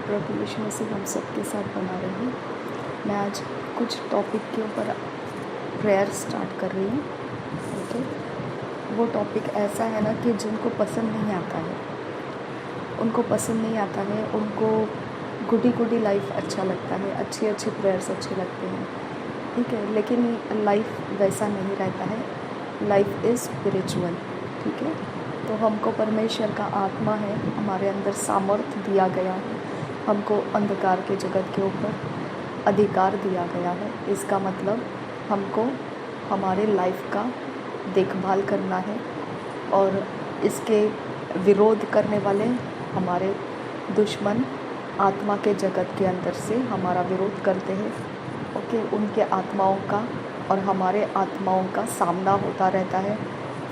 प्रभु यीशु मसीह हम सबके साथ बना रहे। मैं आज कुछ टॉपिक के ऊपर प्रेयर स्टार्ट कर रही हूँ। ओके, वो टॉपिक ऐसा है ना कि जिनको पसंद नहीं आता है, उनको पसंद नहीं आता है, उनको गुडी गुडी लाइफ अच्छा लगता है, अच्छी अच्छी प्रेयर्स अच्छे लगते हैं, ठीक है। लेकिन लाइफ वैसा नहीं रहता है, लाइफ इज़ स्पिरिचुअल, ठीक है। तो हमको परमेश्वर का आत्मा है, हमारे अंदर सामर्थ्य दिया गया है, हमको अंधकार के जगत के ऊपर अधिकार दिया गया है। इसका मतलब हमको हमारे लाइफ का देखभाल करना है और इसके विरोध करने वाले हमारे दुश्मन आत्मा के जगत के अंदर से हमारा विरोध करते हैं। ओके, उनके आत्माओं का और हमारे आत्माओं का सामना होता रहता है,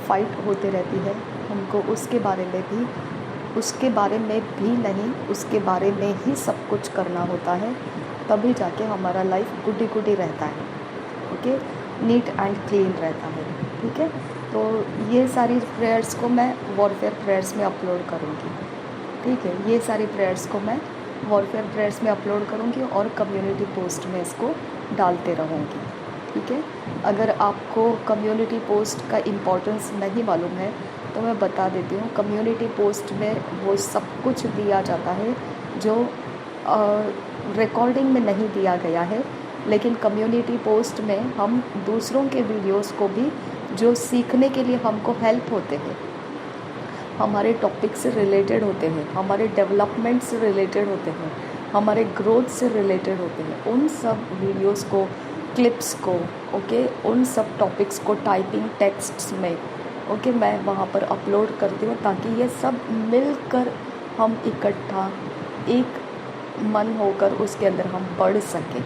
फाइट होती रहती है। हमको उसके बारे में भी नहीं, उसके बारे में ही सब कुछ करना होता है, तभी जाके हमारा लाइफ गुडी गुडी रहता है। ओके, नीट एंड क्लीन रहता है, ठीक है। तो ये सारी प्रेयर्स को मैं वॉरफेयर प्रेयर्स में अपलोड करूँगी, ठीक है। ये सारी प्रेयर्स को मैं वॉरफेयर प्रेयर्स में अपलोड करूँगी और कम्युनिटी पोस्ट में इसको डालते रहूँगी, ठीक है। अगर आपको कम्युनिटी पोस्ट का इम्पोर्टेंस नहीं मालूम है तो मैं बता देती हूँ। कम्युनिटी पोस्ट में वो सब कुछ दिया जाता है जो रिकॉर्डिंग में नहीं दिया गया है, लेकिन कम्युनिटी पोस्ट में हम दूसरों के वीडियोस को भी जो सीखने के लिए हमको हेल्प होते हैं, हमारे टॉपिक से रिलेटेड होते हैं, हमारे डेवलपमेंट से रिलेटेड होते हैं, हमारे ग्रोथ से रिलेटेड होते हैं, उन सब वीडियोस को, क्लिप्स को, ओके, उन सब टॉपिक्स को टाइपिंग टेक्स्ट्स में, ओके, मैं वहाँ पर अपलोड करती हूँ ताकि ये सब मिलकर हम इकट्ठा एक मन होकर उसके अंदर हम पढ़ सकें।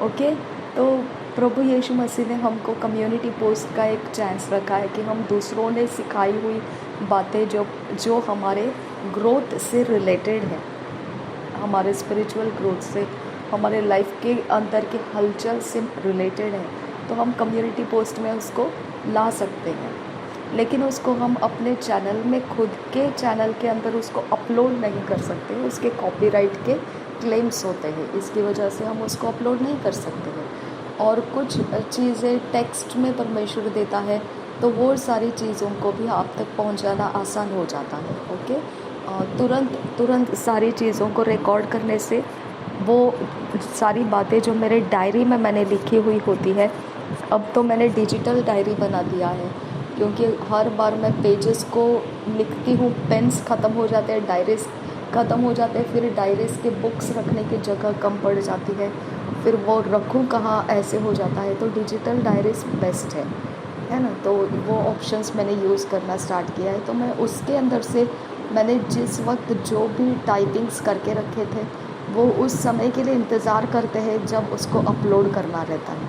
ओके, तो प्रभु यीशु मसीह ने हमको कम्युनिटी पोस्ट का एक चांस रखा है कि हम दूसरों ने सिखाई हुई बातें जो हमारे ग्रोथ से रिलेटेड है, हमारे स्पिरिचुअल ग्रोथ से, हमारे लाइफ के अंदर के हलचल से रिलेटेड है, तो हम कम्युनिटी पोस्ट में उसको ला सकते हैं। लेकिन उसको हम अपने चैनल में, खुद के चैनल के अंदर उसको अपलोड नहीं कर सकते, उसके कॉपीराइट के क्लेम्स होते हैं, इसकी वजह से हम उसको अपलोड नहीं कर सकते हैं। और कुछ चीज़ें टेक्स्ट में परमेश्वर देता है तो वो सारी चीज़ों को भी आप तक पहुंचाना आसान हो जाता है। ओके, तुरंत सारी चीज़ों को रिकॉर्ड करने से वो सारी बातें जो मेरे डायरी में मैंने लिखी हुई होती है, अब तो मैंने डिजिटल डायरी बना दिया है, क्योंकि हर बार मैं पेजेस को लिखती हूँ, पेन्स ख़त्म हो जाते हैं, डायरीज ख़त्म हो जाते हैं, फिर डायरीज के बुक्स रखने की जगह कम पड़ जाती है, फिर वो रखूँ कहाँ, ऐसे हो जाता है। तो डिजिटल डायरीज बेस्ट है ना। तो वो ऑप्शंस मैंने यूज़ करना स्टार्ट किया है। तो मैं उसके अंदर से मैंने जिस वक्त जो भी टाइपिंग्स करके रखे थे वो उस समय के लिए इंतज़ार करते हैं जब उसको अपलोड करना रहता है,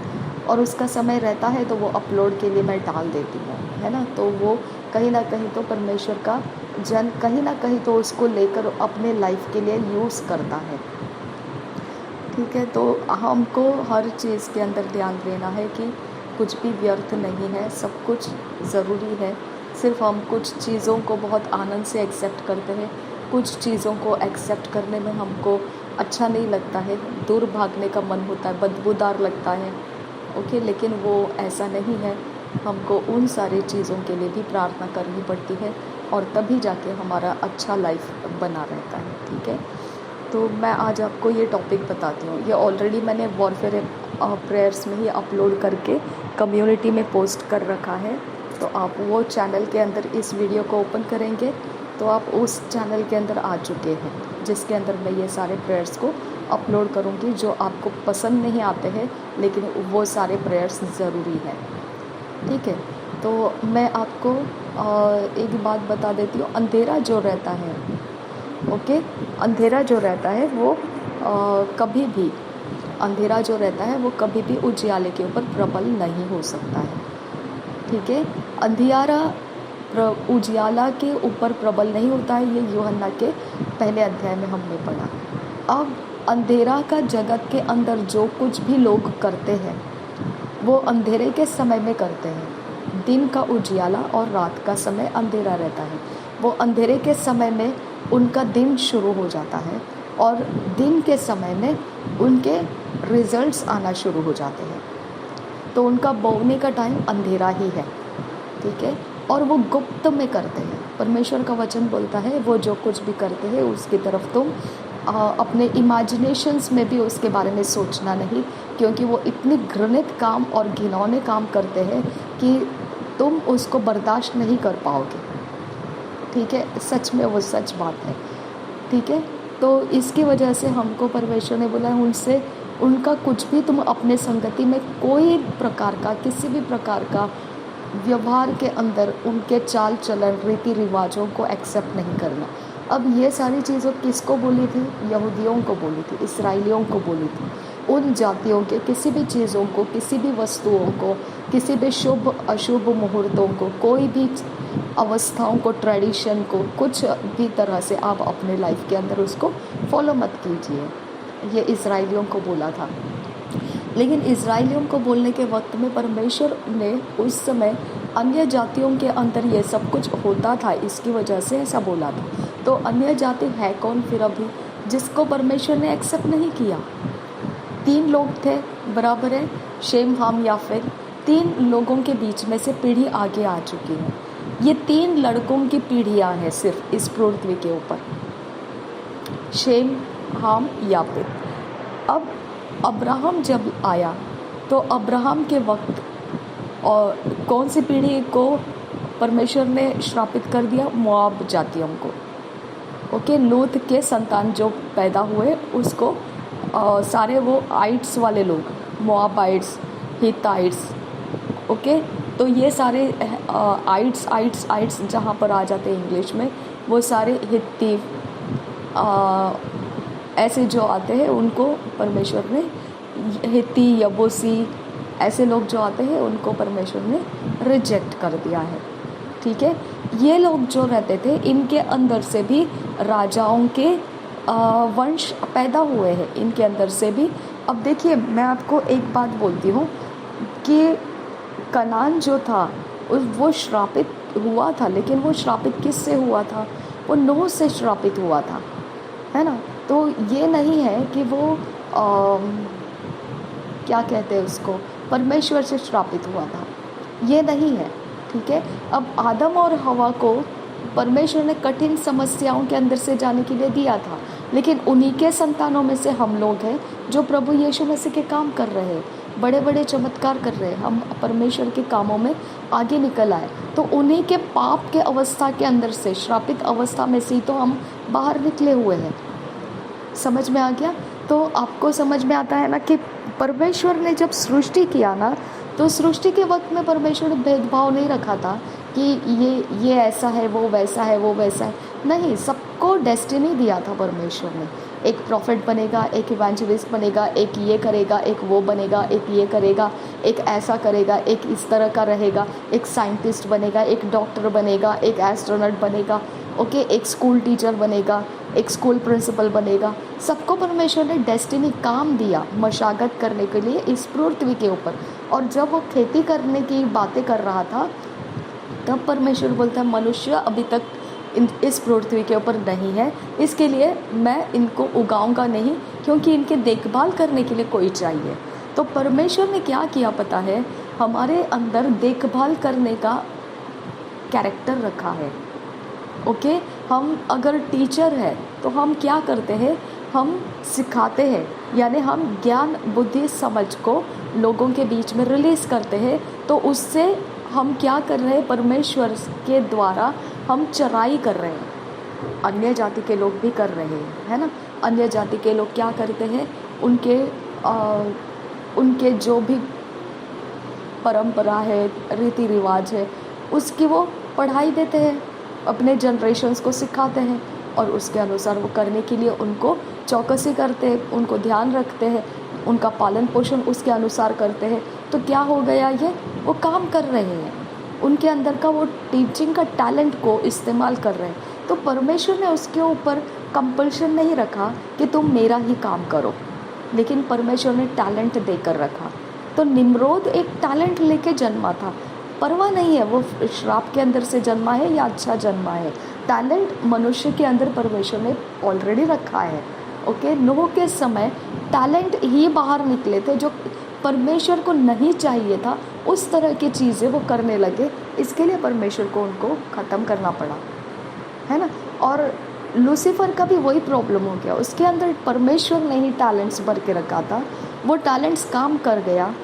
और उसका समय रहता है तो वो अपलोड के लिए मैं डाल देती हूँ, है ना। तो वो कहीं ना कहीं तो परमेश्वर का जन कहीं ना कहीं तो उसको लेकर अपने लाइफ के लिए यूज़ करता है, ठीक है। तो हमको हर चीज़ के अंदर ध्यान देना है कि कुछ भी व्यर्थ नहीं है, सब कुछ ज़रूरी है। सिर्फ हम कुछ चीज़ों को बहुत आनंद से एक्सेप्ट करते हैं, कुछ चीज़ों को एक्सेप्ट करने में हमको अच्छा नहीं लगता है, दूर भागने का मन होता है, बदबूदार लगता है। ओके, लेकिन वो ऐसा नहीं है, हमको उन सारी चीज़ों के लिए भी प्रार्थना करनी पड़ती है और तभी जाके हमारा अच्छा लाइफ बना रहता है, ठीक है। तो मैं आज आपको ये टॉपिक बताती हूँ। ये ऑलरेडी मैंने वॉरफेयर प्रेयर्स में ही अपलोड करके कम्युनिटी में पोस्ट कर रखा है। तो आप वो चैनल के अंदर इस वीडियो को ओपन करेंगे तो आप उस चैनल के अंदर आ चुके हैं, जिसके अंदर मैं ये सारे प्रेयर्स को अपलोड करूँगी जो आपको पसंद नहीं आते हैं, लेकिन वो सारे प्रेयर्स ज़रूरी हैं, ठीक है। तो मैं आपको एक बात बता देती हूँ। अंधेरा जो रहता है, ओके, अंधेरा जो रहता है वो कभी भी उजियाले के ऊपर प्रबल नहीं हो सकता है, ठीक है। अंधियारा उजियाला के ऊपर प्रबल नहीं होता है, ये यूहन्ना के पहले अध्याय में हमने पढ़ा। अब अंधेरा का जगत के अंदर जो कुछ भी लोग करते हैं वो अंधेरे के समय में करते हैं। दिन का उजियाला और रात का समय अंधेरा रहता है। वो अंधेरे के समय में उनका दिन शुरू हो जाता है और दिन के समय में उनके रिजल्ट्स आना शुरू हो जाते हैं। तो उनका बोने का टाइम अंधेरा ही है, ठीक है, और वो गुप्त में करते हैं। परमेश्वर का वचन बोलता है वो जो कुछ भी करते हैं उसकी तरफ तुम अपने इमेजिनेशंस में भी उसके बारे में सोचना नहीं, क्योंकि वो इतनी घृणित काम और घिनौने काम करते हैं कि तुम उसको बर्दाश्त नहीं कर पाओगे, ठीक है। सच में वो सच बात है, ठीक है। तो इसकी वजह से हमको परमेश्वर ने बोला उनसे उनका कुछ भी तुम अपने संगति में कोई प्रकार का, किसी भी प्रकार का व्यवहार के अंदर उनके चाल चलन रीति रिवाजों को एक्सेप्ट नहीं करना। अब ये सारी चीज़ें किसको बोली थी? यहूदियों को बोली थी, इस्राएलियों को बोली थी। उन जातियों के किसी भी चीज़ों को, किसी भी वस्तुओं को, किसी भी शुभ अशुभ मुहूर्तों को, कोई भी अवस्थाओं को, ट्रेडिशन को, कुछ भी तरह से आप अपने लाइफ के अंदर उसको फॉलो मत कीजिए। ये इस्राएलियों को बोला था। लेकिन इस्राएलियों को बोलने के वक्त में परमेश्वर ने उस समय अन्य जातियों के अंदर ये सब कुछ होता था, इसकी वजह से ऐसा बोला था। तो अन्य जाति है कौन फिर अभी जिसको परमेश्वर ने एक्सेप्ट नहीं किया? 3 लोग थे, बराबर है, शेम, हाम, याफेत। 3 लोगों के बीच में से पीढ़ी आगे आ चुकी है। ये 3 लड़कों की पीढ़ियां हैं सिर्फ इस पृथ्वी के ऊपर, शेम, हाम, याफेत। अब अब्राहम जब आया तो अब्राहम के वक्त और कौन सी पीढ़ी को परमेश्वर ने श्रापित कर दिया? मोआब जातियों को। ओके, लूत के संतान जो पैदा हुए उसको सारे वो आइट्स वाले लोग, मोआबाइट्स, हिताइट्स, ओके। तो ये सारे आइट्स जहाँ पर आ जाते हैं इंग्लिश में, वो सारे हित्ती ऐसे जो आते हैं उनको परमेश्वर ने, हित्ती, यबूसी, ऐसे लोग जो आते हैं उनको परमेश्वर ने रिजेक्ट कर दिया है, ठीक है। ये लोग जो रहते थे इनके अंदर से भी राजाओं के वंश पैदा हुए हैं, इनके अंदर से भी। अब देखिए, मैं आपको एक बात बोलती हूँ कि कनान जो था वो श्रापित हुआ था, लेकिन वो श्रापित किससे हुआ था? वो नूह से श्रापित हुआ था, है ना। तो ये नहीं है कि वो क्या कहते हैं उसको, परमेश्वर से श्रापित हुआ था, ये नहीं है, ठीक है। अब आदम और हवा को परमेश्वर ने कठिन समस्याओं के अंदर से जाने के लिए दिया था, लेकिन उन्हीं के संतानों में से हम लोग हैं जो प्रभु यीशु मसीह के काम कर रहे हैं, बड़े बड़े चमत्कार कर रहे हैं, हम परमेश्वर के कामों में आगे निकल आए। तो उन्हीं के पाप के अवस्था के अंदर से, श्रापित अवस्था में से तो हम बाहर निकले हुए हैं। समझ में आ गया? तो आपको समझ में आता है ना कि परमेश्वर ने जब सृष्टि किया ना, तो सृष्टि के वक्त में परमेश्वर ने भेदभाव नहीं रखा था कि ये ऐसा है, वो वैसा है, वो वैसा है, नहीं। सबको डेस्टिनी दिया था परमेश्वर ने। एक प्रॉफिट बनेगा, एक इवेंजलिस्ट बनेगा, एक ये करेगा, एक वो बनेगा, एक ये करेगा, एक ऐसा करेगा, एक इस तरह का रहेगा, एक साइंटिस्ट बनेगा, एक डॉक्टर बनेगा, एक एस्ट्रोनॉट बनेगा, ओके, एक स्कूल टीचर बनेगा, एक स्कूल प्रिंसिपल बनेगा। सबको परमेश्वर ने डेस्टिनी काम दिया मशागत करने के लिए इस पृथ्वी के ऊपर। और जब वो खेती करने की बातें कर रहा था तब परमेश्वर बोलता है मनुष्य अभी तक इस पृथ्वी के ऊपर नहीं है, इसके लिए मैं इनको उगाऊंगा नहीं, क्योंकि इनके देखभाल करने के लिए कोई चाहिए। तो परमेश्वर ने क्या किया पता है? हमारे अंदर देखभाल करने का कैरेक्टर रखा है, ओके। हम अगर टीचर है तो हम क्या करते हैं? हम सिखाते हैं, यानी हम ज्ञान बुद्धि समझ को लोगों के बीच में रिलीज़ करते हैं। तो उससे हम क्या कर रहे हैं? परमेश्वर के द्वारा हम चराई कर रहे हैं। अन्य जाति के लोग भी कर रहे हैं, है ना। अन्य जाति के लोग क्या करते हैं? उनके जो भी परंपरा है, रीति रिवाज है, उसकी वो पढ़ाई देते हैं, अपने जनरेशन्स को सिखाते हैं, और उसके अनुसार वो करने के लिए उनको चौकसी करते हैं, उनको ध्यान रखते हैं, उनका पालन पोषण उसके अनुसार करते हैं। तो क्या हो गया? ये वो काम कर रहे हैं, उनके अंदर का वो टीचिंग का टैलेंट को इस्तेमाल कर रहे हैं। तो परमेश्वर ने उसके ऊपर कंपल्शन नहीं रखा कि तुम मेरा ही काम करो, लेकिन परमेश्वर ने टैलेंट देकर रखा। तो निम्रोद एक टैलेंट लेके जन्मा था, परवाह नहीं है वो श्राप के अंदर से जन्मा है या अच्छा जन्मा है, टैलेंट मनुष्य के अंदर परमेश्वर ने ऑलरेडी रखा है, ओके, नूह के समय टैलेंट ही बाहर निकले थे जो परमेश्वर को नहीं चाहिए था, उस तरह की चीज़ें वो करने लगे, इसके लिए परमेश्वर को उनको ख़त्म करना पड़ा, है ना। और लूसीफर का भी वही प्रॉब्लम हो गया, उसके अंदर परमेश्वर ने ही टैलेंट्स भर के रखा था, वो टैलेंट्स काम कर गया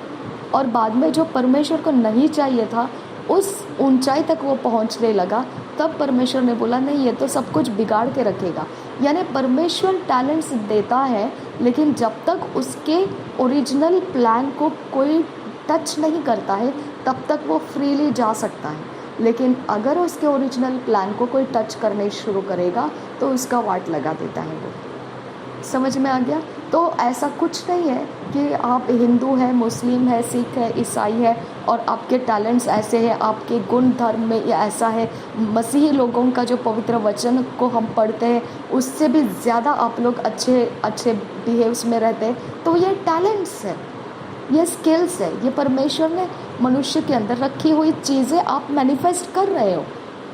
और बाद में जो परमेश्वर को नहीं चाहिए था उस ऊंचाई तक वो पहुंचने लगा। तब परमेश्वर ने बोला नहीं, ये तो सब कुछ बिगाड़ के रखेगा। यानी परमेश्वर टैलेंट्स देता है, लेकिन जब तक उसके ओरिजिनल प्लान को कोई टच नहीं करता है तब तक वो फ्रीली जा सकता है, लेकिन अगर उसके ओरिजिनल प्लान को कोई टच करने शुरू करेगा तो उसका वाट लगा देता है वो। समझ में आ गया। तो ऐसा कुछ नहीं है कि आप हिंदू हैं, मुस्लिम है, सिख है, ईसाई है और आपके टैलेंट्स ऐसे हैं, आपके गुण धर्म में ये ऐसा है। मसीही लोगों का जो पवित्र वचन को हम पढ़ते हैं उससे भी ज़्यादा आप लोग अच्छे बिहेव्स में रहते हैं। तो ये टैलेंट्स है, ये स्किल्स है, ये परमेश्वर ने मनुष्य के अंदर रखी हुई चीज़ें आप मैनिफेस्ट कर रहे हो।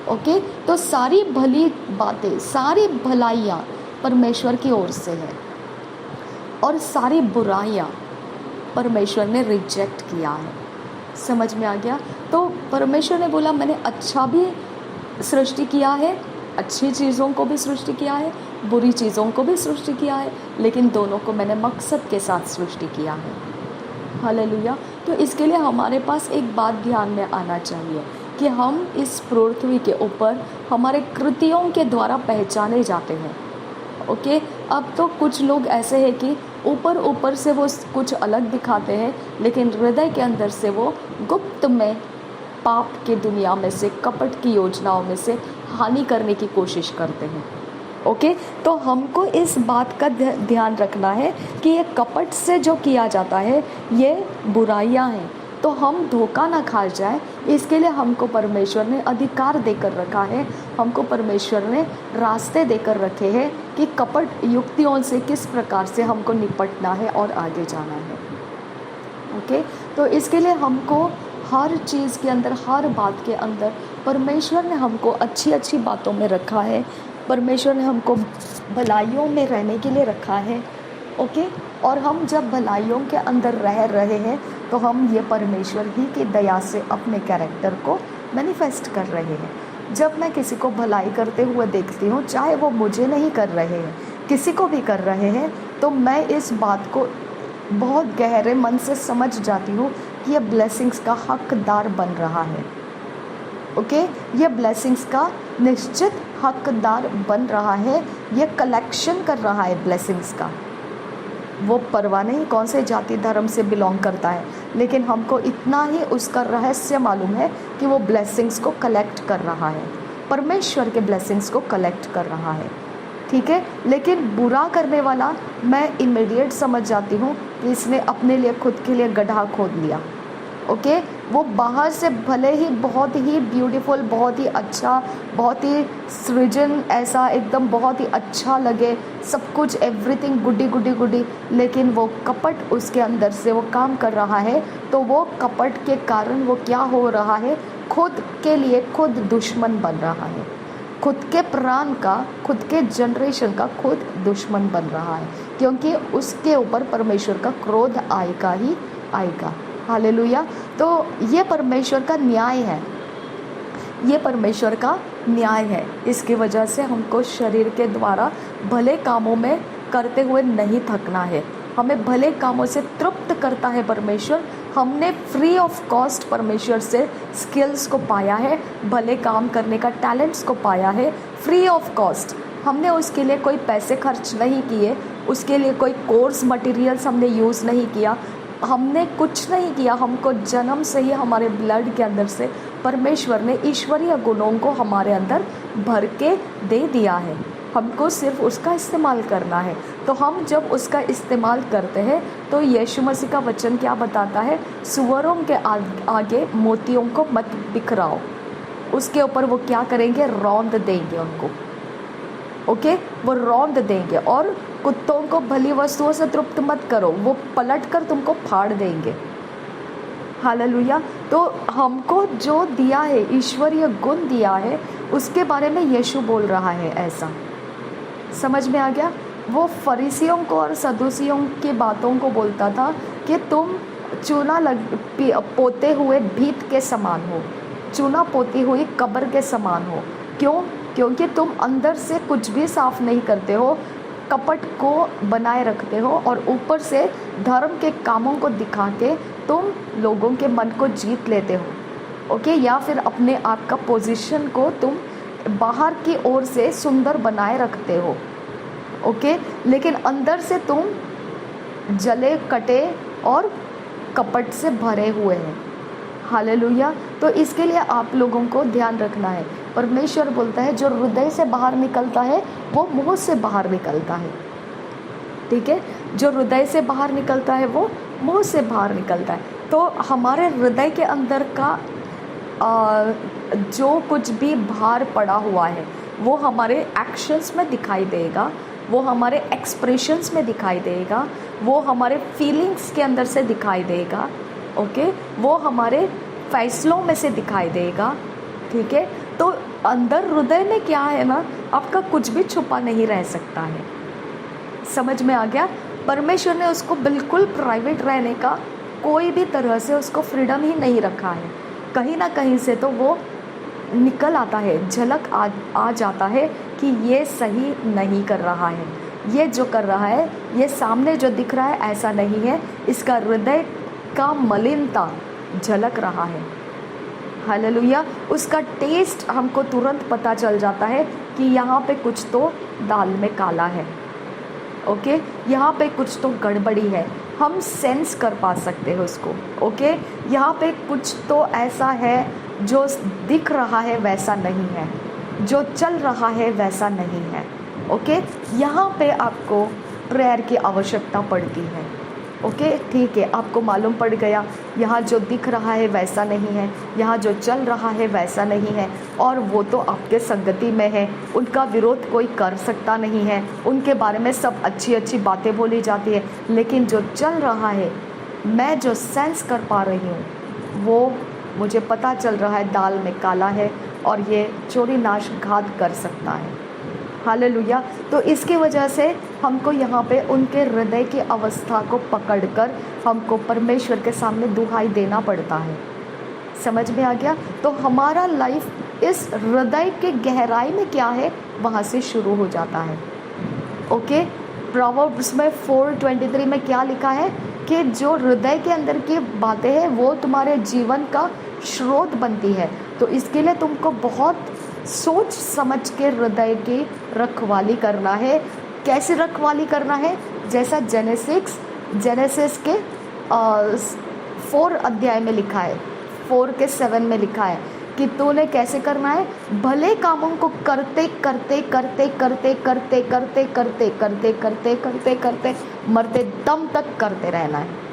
ओके, तो सारी भली बातें, सारी भलाइयाँ परमेश्वर की ओर से है और सारी बुराइयाँ परमेश्वर ने रिजेक्ट किया है। समझ में आ गया। तो परमेश्वर ने बोला मैंने अच्छा भी सृष्टि किया है, अच्छी चीज़ों को भी सृष्टि किया है, बुरी चीज़ों को भी सृष्टि किया है, लेकिन दोनों को मैंने मकसद के साथ सृष्टि किया है। हालेलुया। तो इसके लिए हमारे पास एक बात ध्यान में आना चाहिए कि हम इस पृथ्वी के ऊपर हमारे कृतियों के द्वारा पहचाने जाते हैं। ओके, अब तो कुछ लोग ऐसे हैं कि ऊपर से वो कुछ अलग दिखाते हैं, लेकिन हृदय के अंदर से वो गुप्त में पाप की दुनिया में से, कपट की योजनाओं में से हानि करने की कोशिश करते हैं। ओके, तो हमको इस बात का ध्यान रखना है कि ये कपट से जो किया जाता है ये बुराइयां हैं, तो हम धोखा ना खा जाए, इसके लिए हमको परमेश्वर ने अधिकार देकर रखा है, हमको परमेश्वर ने रास्ते देकर रखे हैं कि कपट युक्तियों से किस प्रकार से हमको निपटना है और आगे जाना है। ओके, तो इसके लिए हमको हर चीज़ के अंदर, हर बात के अंदर परमेश्वर ने हमको अच्छी अच्छी बातों में रखा है, परमेश्वर ने हमको भलाइयों में रहने के लिए रखा है। ओके, और हम जब भलाइयों के अंदर रह रहे हैं तो हम ये परमेश्वर ही की दया से अपने कैरेक्टर को मैनिफेस्ट कर रहे हैं। जब मैं किसी को भलाई करते हुए देखती हूँ, चाहे वो मुझे नहीं कर रहे हैं, किसी को भी कर रहे हैं, तो मैं इस बात को बहुत गहरे मन से समझ जाती हूँ कि ये ब्लेसिंग्स का हकदार बन रहा है। ओके, ये ब्लेसिंग्स का निश्चित हकदार बन रहा है, ये कलेक्शन कर रहा है ब्लेसिंग्स का। वो परवाह नहीं कौन से जाति धर्म से बिलोंग करता है, लेकिन हमको इतना ही उसका रहस्य मालूम है कि वो ब्लेसिंग्स को कलेक्ट कर रहा है, परमेश्वर के ब्लेसिंग्स को कलेक्ट कर रहा है। ठीक है, लेकिन बुरा करने वाला मैं इमीडिएट समझ जाती हूँ कि इसने अपने लिए खुद के लिए गड्ढा खोद लिया। ओके, वो बाहर से भले ही बहुत ही ब्यूटीफुल, बहुत ही अच्छा, बहुत ही सृजन ऐसा एकदम बहुत ही अच्छा लगे, सब कुछ एवरीथिंग गुडी, लेकिन वो कपट उसके अंदर से वो काम कर रहा है, तो वो कपट के कारण वो क्या हो रहा है, खुद के लिए खुद दुश्मन बन रहा है, खुद के प्राण का, खुद के जनरेशन का खुद दुश्मन बन रहा है, क्योंकि उसके ऊपर परमेश्वर का क्रोध आएगा ही आएगा। हालेलुया। तो ये परमेश्वर का न्याय है, ये परमेश्वर का न्याय है। इसकी वजह से हमको शरीर के द्वारा भले कामों में करते हुए नहीं थकना है, हमें भले कामों से तृप्त करता है परमेश्वर। हमने फ्री ऑफ कॉस्ट परमेश्वर से स्किल्स को पाया है, भले काम करने का टैलेंट्स को पाया है फ्री ऑफ कॉस्ट। हमने उसके लिए कोई पैसे खर्च नहीं किए, उसके लिए कोई कोर्स मटेरियल्स हमने यूज़ नहीं किया, हमने कुछ नहीं किया। हमको जन्म से ही हमारे ब्लड के अंदर से परमेश्वर ने ईश्वरीय गुणों को हमारे अंदर भर के दे दिया है, हमको सिर्फ उसका इस्तेमाल करना है। तो हम जब उसका इस्तेमाल करते हैं तो यीशु मसीह का वचन क्या बताता है, सुअरों के आगे मोतियों को मत बिखराओ। उसके ऊपर वो क्या करेंगे, रौंद देंगे उनको। ओके, वो रौंद देंगे। और कुत्तों को भली वस्तुओं से तृप्त मत करो, वो पलट कर तुमको फाड़ देंगे। हालेलुया। तो हमको जो दिया है, ईश्वरीय गुण दिया है, उसके बारे में यीशु बोल रहा है। ऐसा समझ में आ गया। वो फरीसियों को और सदूसियों की बातों को बोलता था कि तुम चूना पोते हुए भीत के समान हो, चूना पोती हुई कब्र के समान हो। क्यों? क्योंकि तुम अंदर से कुछ भी साफ नहीं करते हो, कपट को बनाए रखते हो और ऊपर से धर्म के कामों को दिखा के तुम लोगों के मन को जीत लेते हो। ओके, या फिर अपने आप का पोजीशन को तुम बाहर की ओर से सुंदर बनाए रखते हो। ओके, लेकिन अंदर से तुम जले कटे और कपट से भरे हुए हैं। हालेलुया। तो इसके लिए आप लोगों को ध्यान रखना है। परमेश्वर बोलता है जो हृदय से बाहर निकलता है वो मुंह से बाहर निकलता है। ठीक है, जो हृदय से बाहर निकलता है वो मुंह से बाहर निकलता है। तो हमारे हृदय के अंदर का जो कुछ भी भार पड़ा हुआ है वो हमारे एक्शंस में दिखाई देगा, वो हमारे एक्सप्रेशंस में दिखाई देगा, वो हमारे फीलिंग्स के अंदर से दिखाई देगा। ओके, वो हमारे फैसलों में से दिखाई देगा। ठीक है, तो अंदर हृदय में क्या है ना, आपका कुछ भी छुपा नहीं रह सकता है। समझ में आ गया? परमेश्वर ने उसको बिल्कुल प्राइवेट रहने का कोई भी तरह से उसको फ्रीडम ही नहीं रखा है। कहीं ना कहीं से तो वो निकल आता है, झलक आ जाता है कि ये सही नहीं कर रहा है, ये जो कर रहा है, ये सामने जो दिख रहा है ऐसा नहीं है, इसका हृदय का मलिनता झलक रहा है। हालेलुया। उसका टेस्ट हमको तुरंत पता चल जाता है कि यहाँ पे कुछ तो दाल में काला है। ओके, यहाँ पे कुछ तो गड़बड़ी है, हम सेंस कर पा सकते हैं उसको। ओके, यहाँ पे कुछ तो ऐसा है जो दिख रहा है वैसा नहीं है, जो चल रहा है वैसा नहीं है। ओके, यहाँ पे आपको प्रेयर की आवश्यकता पड़ती है। ओके, ठीक है, आपको मालूम पड़ गया यहाँ जो दिख रहा है वैसा नहीं है, यहाँ जो चल रहा है वैसा नहीं है, और वो तो आपके संगति में है, उनका विरोध कोई कर सकता नहीं है, उनके बारे में सब अच्छी अच्छी बातें बोली जाती है, लेकिन जो चल रहा है, मैं जो सेंस कर पा रही हूँ, वो मुझे पता चल रहा है दाल में काला है और ये चोरी नाश घात कर सकता है। हालेलुया। तो इसकी वजह से हमको यहाँ पे उनके हृदय की अवस्था को पकड़कर हमको परमेश्वर के सामने दुहाई देना पड़ता है। समझ में आ गया? तो हमारा लाइफ इस हृदय के गहराई में क्या है वहाँ से शुरू हो जाता है। ओके, प्रोवर्ब्स में 4:23 में क्या लिखा है कि जो हृदय के अंदर की बातें हैं वो तुम्हारे जीवन का स्रोत बनती है। तो इसके लिए तुमको बहुत सोच समझ के हृदय की रखवाली करना है। कैसे रखवाली करना है? जैसा जेनेसिस के 4 अध्याय में लिखा है, 4 के 7 में लिखा है कि तूने कैसे करना है, भले कामों को करते करते करते करते करते करते करते करते करते करते करते मरते दम तक करते रहना है।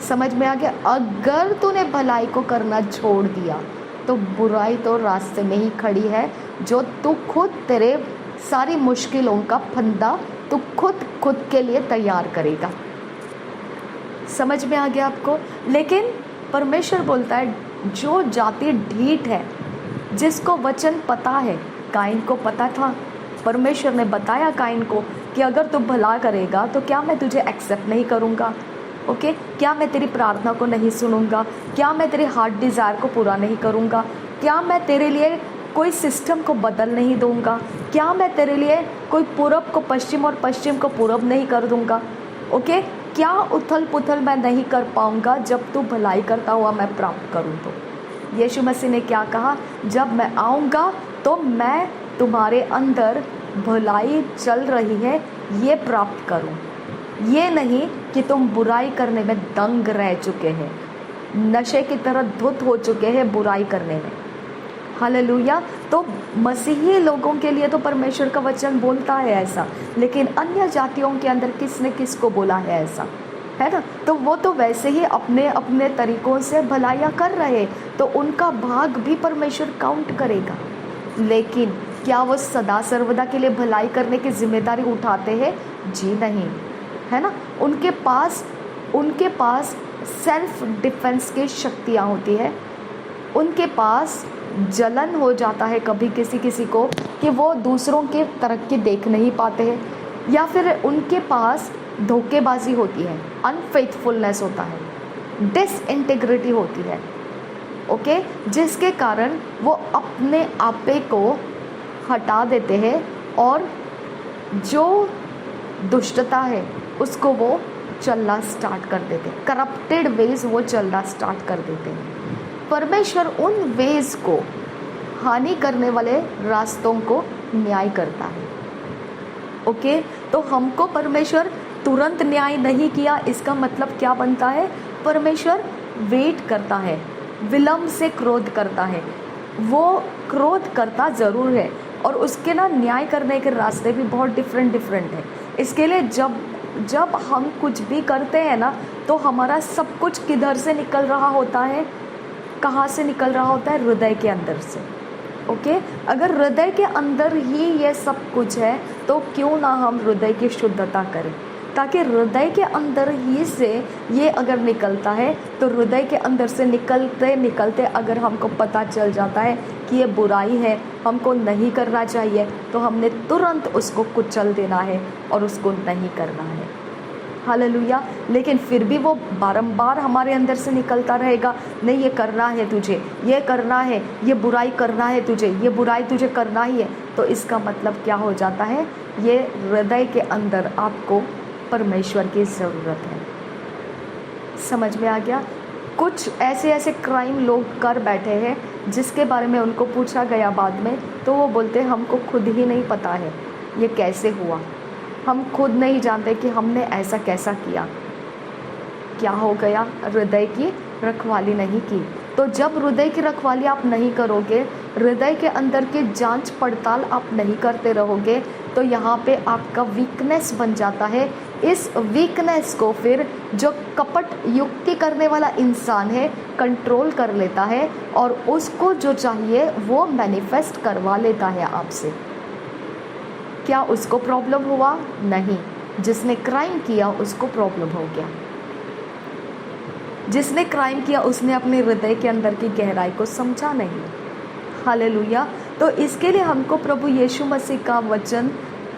समझ में आ गया? अगर तूने भलाई को करना छोड़ दिया तो बुराई तो रास्ते में ही खड़ी है, जो तू खुद, तेरे सारी मुश्किलों का फंदा तू खुद के लिए तैयार करेगा। समझ में आ गया आपको? लेकिन परमेश्वर बोलता है जो जाति ढीठ है, जिसको वचन पता है, काइन को पता था, परमेश्वर ने बताया काइन को कि अगर तू भला करेगा तो क्या मैं तुझे एक्सेप्ट नहीं करूँगा? ओके, क्या मैं तेरी प्रार्थना को नहीं सुनूंगा? क्या मैं तेरे हार्ट डिज़ायर को पूरा नहीं करूंगा? क्या मैं तेरे लिए कोई सिस्टम को बदल नहीं दूंगा? क्या मैं तेरे लिए कोई पूरब को पश्चिम और पश्चिम को पूरब नहीं कर दूंगा? ओके, क्या उथल पुथल मैं नहीं कर पाऊंगा जब तू भलाई करता हुआ मैं प्राप्त करूं? तो यीशु मसीह ने क्या कहा? जब मैं आऊँगा तो मैं तुम्हारे अंदर भलाई चल रही है ये प्राप्त करूं। ये नहीं कि तुम बुराई करने में दंग रह चुके हैं, नशे की तरह धुत हो चुके हैं बुराई करने में। हालेलुया। तो मसीही लोगों के लिए तो परमेश्वर का वचन बोलता है ऐसा, लेकिन अन्य जातियों के अंदर किसने किसको बोला है ऐसा, है ना? तो वो तो वैसे ही अपने अपने तरीकों से भलाइयाँ कर रहे, तो उनका भाग भी परमेश्वर काउंट करेगा। लेकिन क्या वो सदा सर्वदा के लिए भलाई करने की जिम्मेदारी उठाते हैं? जी नहीं, है ना? उनके पास सेल्फ डिफेंस की शक्तियाँ होती है। उनके पास जलन हो जाता है कभी किसी को कि वो दूसरों की तरक्की देख नहीं पाते हैं, या फिर उनके पास धोखेबाजी होती है, अनफेथफुलनेस होता है, डिसइंटीग्रिटी होती है, ओके, जिसके कारण वो अपने आपे को हटा देते हैं और जो दुष्टता है उसको वो चलना स्टार्ट कर देते हैं, करप्टेड वेज वो चलना स्टार्ट कर देते हैं। परमेश्वर उन वेज को, हानि करने वाले रास्तों को न्याय करता है, ओके। तो हमको परमेश्वर तुरंत न्याय नहीं किया, इसका मतलब क्या बनता है? परमेश्वर वेट करता है, विलंब से क्रोध करता है। वो क्रोध करता ज़रूर है और उसके ना न्याय करने के रास्ते भी बहुत डिफरेंट है। इसके लिए जब हम कुछ भी करते हैं ना, तो हमारा सब कुछ किधर से निकल रहा होता है? कहाँ से निकल रहा होता है? हृदय के अंदर से, ओके। अगर हृदय के अंदर ही ये सब कुछ है तो क्यों ना हम हृदय की शुद्धता करें, ताकि हृदय के अंदर ही से ये अगर निकलता है तो हृदय के अंदर से निकलते अगर हमको पता चल जाता है कि ये बुराई है, हमको नहीं करना चाहिए, तो हमने तुरंत उसको कुचल देना है और उसको नहीं करना है। हालेलुया। लेकिन फिर भी वो बारंबार हमारे अंदर से निकलता रहेगा, नहीं ये करना है तुझे, ये करना है, ये बुराई करना है तुझे, ये बुराई तुझे करना ही है, तो इसका मतलब क्या हो जाता है? ये हृदय के अंदर आपको परमेश्वर की ज़रूरत है। समझ में आ गया? कुछ ऐसे क्राइम लोग कर बैठे हैं जिसके बारे में उनको पूछा गया बाद में, तो वो बोलते हैं हमको खुद ही नहीं पता है ये कैसे हुआ, हम खुद नहीं जानते कि हमने ऐसा कैसा किया। क्या हो गया? हृदय की रखवाली नहीं की। तो जब हृदय की रखवाली आप नहीं करोगे, हृदय के अंदर की जांच पड़ताल आप नहीं करते रहोगे, तो यहाँ पे आपका वीकनेस बन जाता है। इस वीकनेस को फिर जो कपट युक्ति करने वाला इंसान है कंट्रोल कर लेता है और उसको जो चाहिए वो मैनिफेस्ट करवा लेता है आपसे। क्या उसको प्रॉब्लम हुआ? नहीं। जिसने क्राइम किया उसको प्रॉब्लम हो गया। जिसने क्राइम किया उसने अपने हृदय के अंदर की गहराई को समझा नहीं। हालेलुया। तो इसके लिए हमको प्रभु यीशु मसीह का वचन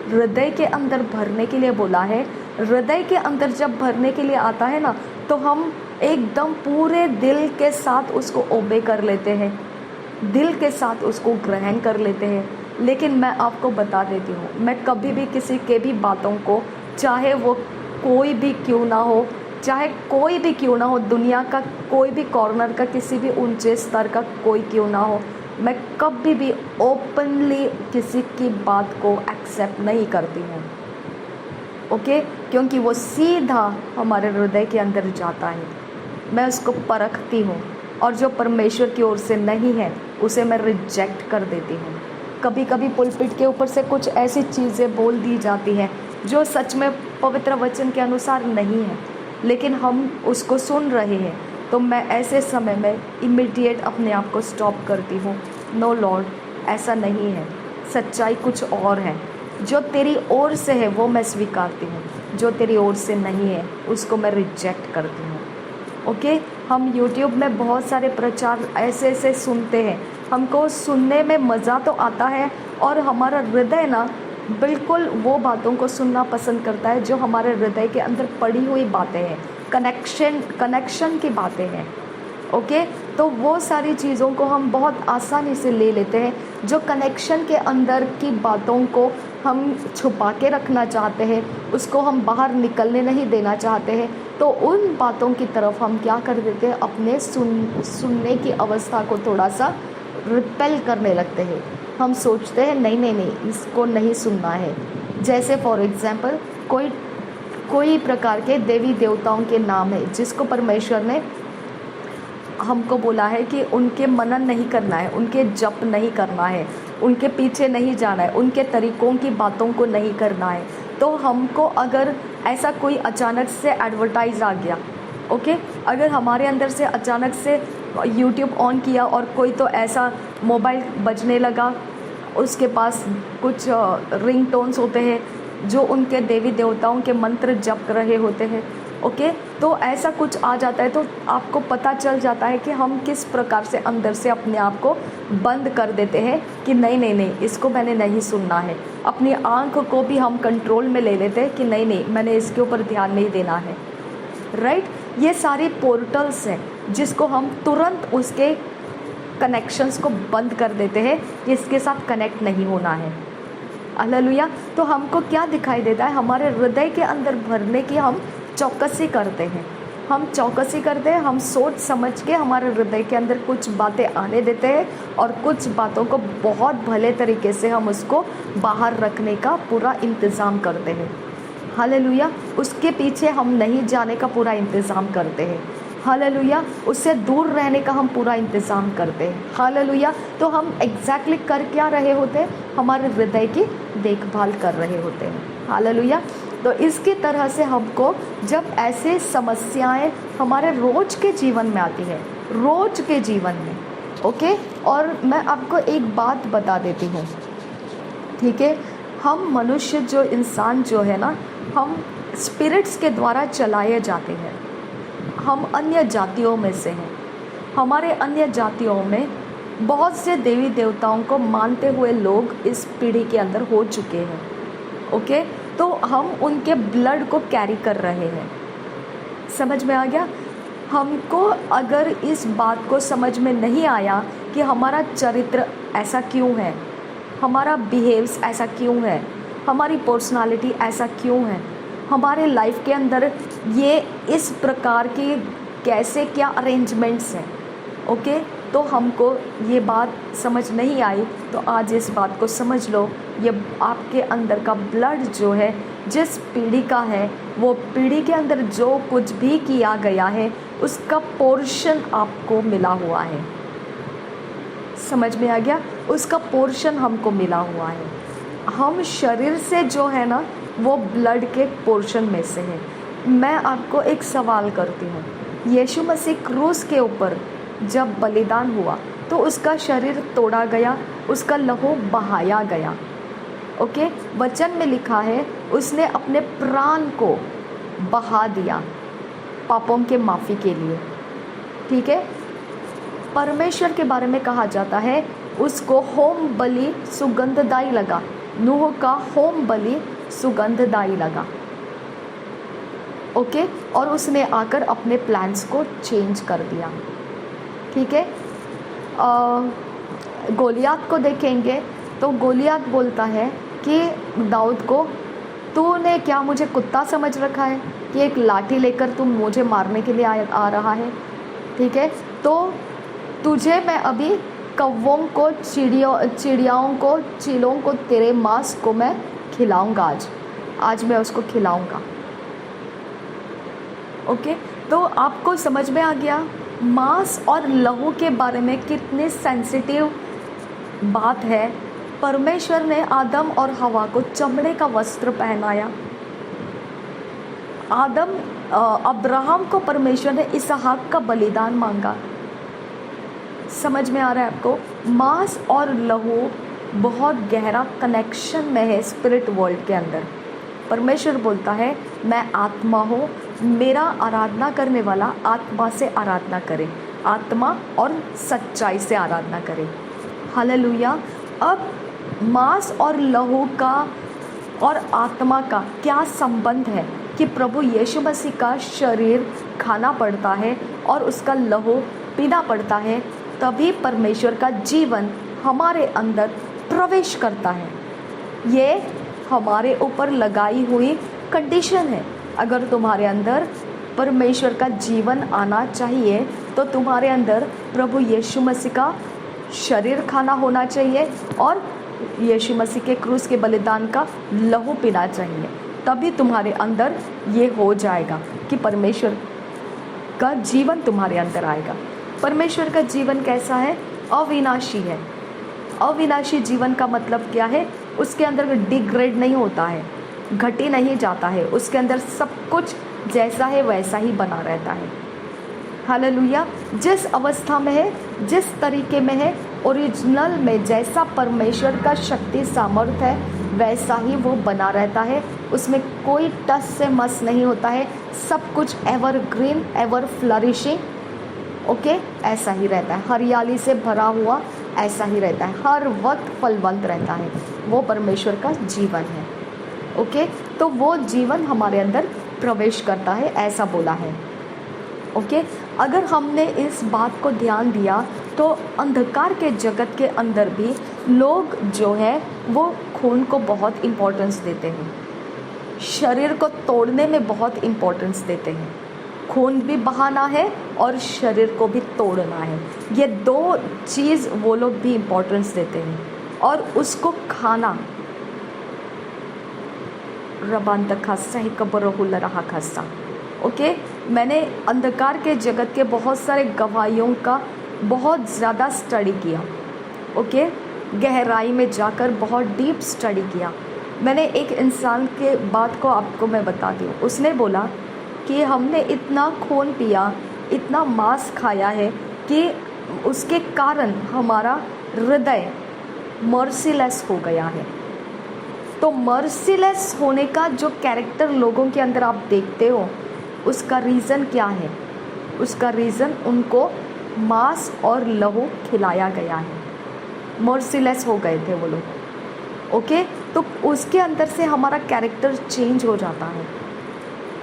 हृदय के अंदर भरने के लिए बोला है। हृदय के अंदर जब भरने के लिए आता है ना, तो हम एकदम पूरे दिल के साथ उसको ओबे कर लेते हैं, दिल के साथ उसको ग्रहण कर लेते हैं। लेकिन मैं आपको बता देती हूँ, मैं कभी भी किसी के भी बातों को, चाहे वो कोई भी क्यों ना हो, चाहे कोई भी क्यों ना हो, दुनिया का कोई भी कॉर्नर का, किसी भी ऊंचे स्तर का कोई क्यों ना हो, मैं कभी भी ओपनली किसी की बात को एक्सेप्ट नहीं करती हूँ, ओके। क्योंकि वो सीधा हमारे हृदय के अंदर जाता है। मैं उसको परखती हूँ और जो परमेश्वर की ओर से नहीं है उसे मैं रिजेक्ट कर देती हूँ। कभी कभी पुलपिट के ऊपर से कुछ ऐसी चीज़ें बोल दी जाती हैं जो सच में पवित्र वचन के अनुसार नहीं है, लेकिन हम उसको सुन रहे हैं, तो मैं ऐसे समय में इमीडिएट अपने आप को स्टॉप करती हूँ। नो लॉर्ड, ऐसा नहीं है, सच्चाई कुछ और है। जो तेरी ओर से है वो मैं स्वीकारती हूँ, जो तेरी ओर से नहीं है उसको मैं रिजेक्ट करती हूँ, ओके। हम YouTube में बहुत सारे प्रचार ऐसे सुनते हैं, हमको सुनने में मज़ा तो आता है और हमारा हृदय ना बिल्कुल वो बातों को सुनना पसंद करता है जो हमारे हृदय के अंदर पड़ी हुई बातें हैं, कनेक्शन की बातें हैं, ओके। तो वो सारी चीज़ों को हम बहुत आसानी से ले लेते हैं। जो कनेक्शन के अंदर की बातों को हम छुपा के रखना चाहते हैं, उसको हम बाहर निकलने नहीं देना चाहते हैं, तो उन बातों की तरफ हम क्या कर देते हैं, अपने सुनने की अवस्था को थोड़ा सा रिपेल करने लगते हैं। हम सोचते हैं नहीं, इसको नहीं सुनना है। जैसे फॉर एग्जांपल कोई प्रकार के देवी देवताओं के नाम है जिसको परमेश्वर ने हमको बोला है कि उनके मनन नहीं करना है, उनके जप नहीं करना है, उनके पीछे नहीं जाना है, उनके तरीकों की बातों को नहीं करना है। तो हमको अगर ऐसा कोई अचानक से एडवर्टाइज आ गया, ओके, अगर हमारे अंदर से अचानक से YouTube ऑन किया और कोई तो ऐसा मोबाइल बजने लगा, उसके पास कुछ रिंगटोन्स होते हैं जो उनके देवी देवताओं के मंत्र जप रहे होते हैं, ओके, तो ऐसा कुछ आ जाता है तो आपको पता चल जाता है कि हम किस प्रकार से अंदर से अपने आप को बंद कर देते हैं कि नहीं नहीं नहीं, इसको मैंने नहीं सुनना है। अपनी आँख को भी हम कंट्रोल में ले लेते हैं कि नहीं नहीं, मैंने इसके ऊपर ध्यान नहीं देना है। राइट, ये सारी पोर्टल्स हैं जिसको हम तुरंत उसके कनेक्शंस को बंद कर देते हैं कि इसके साथ कनेक्ट नहीं होना है। हालेलुया। तो हमको क्या दिखाई देता है, हमारे हृदय के अंदर भरने की हम चौकसी करते हैं। हम चौकसी करते हैं, हम सोच समझ के हमारे हृदय के अंदर कुछ बातें आने देते हैं और कुछ बातों को बहुत भले तरीके से हम उसको बाहर रखने का पूरा इंतज़ाम करते हैं। हालेलुया। उसके पीछे हम नहीं जाने का पूरा इंतज़ाम करते हैं। हालेलुया। उससे दूर रहने का हम पूरा इंतज़ाम करते हैं। हालेलुया। तो हम एग्जैक्टली कर क्या रहे होते हैं, हमारे हृदय की देखभाल कर रहे होते हैं। हालेलुया। तो इसकी तरह से हमको जब ऐसे समस्याएं हमारे रोज के जीवन में आती है, रोज के जीवन में, ओके, और मैं आपको एक बात बता देती हूँ, ठीक है। हम मनुष्य जो इंसान जो है ना, हम स्पिरिट्स के द्वारा चलाए जाते हैं। हम अन्य जातियों में से हैं। हमारे अन्य जातियों में बहुत से देवी देवताओं को मानते हुए लोग इस पीढ़ी के अंदर हो चुके हैं, ओके। तो हम उनके ब्लड को कैरी कर रहे हैं। समझ में आ गया? हमको अगर इस बात को समझ में नहीं आया कि हमारा चरित्र ऐसा क्यों है, हमारा बिहेव्स ऐसा क्यों है, हमारी पर्सनालिटी ऐसा क्यों है, हमारे लाइफ के अंदर ये इस प्रकार की कैसे क्या अरेंजमेंट्स हैं, ओके, तो हमको ये बात समझ नहीं आई, तो आज इस बात को समझ लो। ये आपके अंदर का ब्लड जो है, जिस पीढ़ी का है, वो पीढ़ी के अंदर जो कुछ भी किया गया है उसका पोर्शन आपको मिला हुआ है। समझ में आ गया? उसका पोर्शन हमको मिला हुआ है। हम शरीर से जो है ना, वो ब्लड के पोर्शन में से है। मैं आपको एक सवाल करती हूँ, यीशु मसीह क्रूस के ऊपर जब बलिदान हुआ तो उसका शरीर तोड़ा गया, उसका लहू बहाया गया, ओके। वचन में लिखा है उसने अपने प्राण को बहा दिया पापों के माफ़ी के लिए, ठीक है। परमेश्वर के बारे में कहा जाता है उसको होम बलि सुगंधदायी लगा। नूह का होम बलि सुगंधदायी लगा, ओके, और उसने आकर अपने प्लान्स को चेंज कर दिया, ठीक है। गोलियात को देखेंगे तो गोलियात बोलता है कि दाऊद को, तूने क्या मुझे कुत्ता समझ रखा है कि एक लाठी लेकर तुम मुझे मारने के लिए आ रहा है, ठीक है। तो तुझे मैं अभी कौवों को, चिड़ियाओं को, चीलों को, तेरे मांस को मैं खिलाऊंगा, आज मैं उसको खिलाऊंगा, ओके। तो आपको समझ में आ गया मांस और लहू के बारे में कितनी सेंसिटिव बात है। परमेश्वर ने आदम और हवा को चमड़े का वस्त्र पहनाया। अब्राहम को परमेश्वर ने इसहाक का बलिदान मांगा। समझ में आ रहा है आपको? मांस और लहू बहुत गहरा कनेक्शन में है स्पिरिट वर्ल्ड के अंदर। परमेश्वर बोलता है मैं आत्मा हूँ, मेरा आराधना करने वाला आत्मा से आराधना करे, आत्मा और सच्चाई से आराधना करे। हालेलुया। अब मांस और लहू का और आत्मा का क्या संबंध है कि प्रभु यीशु मसीह का शरीर खाना पड़ता है और उसका लहू पीना पड़ता है, तभी परमेश्वर का जीवन हमारे अंदर प्रवेश करता है। ये हमारे ऊपर लगाई हुई कंडीशन है। अगर तुम्हारे अंदर परमेश्वर का जीवन आना चाहिए तो तुम्हारे अंदर प्रभु यीशु मसीह का शरीर खाना होना चाहिए और यीशु मसीह के क्रूस के बलिदान का लहू पीना चाहिए, तभी तुम्हारे अंदर ये हो जाएगा कि परमेश्वर का जीवन तुम्हारे अंदर आएगा। परमेश्वर का जीवन कैसा है? अविनाशी है। अविनाशी जीवन का मतलब क्या है? उसके अंदर डिग्रेड नहीं होता है, घटी नहीं जाता है, उसके अंदर सब कुछ जैसा है वैसा ही बना रहता है। हालेलुया। जिस अवस्था में है, जिस तरीके में है, ओरिजिनल में जैसा परमेश्वर का शक्ति सामर्थ है, वैसा ही वो बना रहता है, उसमें कोई टस से मस नहीं होता है, सब कुछ एवरग्रीन, एवर फ्लरिशिंग, ओके, ऐसा ही रहता है, हरियाली से भरा हुआ ऐसा ही रहता है, हर वक्त फलवंत रहता है। वो परमेश्वर का जीवन है, ओके। तो वो जीवन हमारे अंदर प्रवेश करता है, ऐसा बोला है, ओके। अगर हमने इस बात को ध्यान दिया तो अंधकार के जगत के अंदर भी लोग जो है वो खून को बहुत इम्पोर्टेंस देते हैं, शरीर को तोड़ने में बहुत इम्पोर्टेंस देते हैं। खून भी बहाना है और शरीर को भी तोड़ना है, ये दो चीज़ वो लोग भी इम्पोर्टेंस देते हैं। और उसको खाना रबान खासा ही कबरहुल रहा खासा, ओके। मैंने अंधकार के जगत के बहुत सारे गवाहियों का बहुत ज़्यादा स्टडी किया, ओके, गहराई में जाकर बहुत डीप स्टडी किया। मैंने एक इंसान के बात को आपको मैं बताती हूँ। उसने बोला कि हमने इतना खून पिया, इतना मांस खाया है कि उसके कारण हमारा हृदय मर्सीलेस हो गया है। तो मर्सीलेस होने का जो कैरेक्टर लोगों के अंदर आप देखते हो, उसका रीज़न क्या है? उसका रीज़न उनको मांस और लहू खिलाया गया है, मर्सीलेस हो गए थे वो लोग, ओके। तो उसके अंदर से हमारा कैरेक्टर चेंज हो जाता है।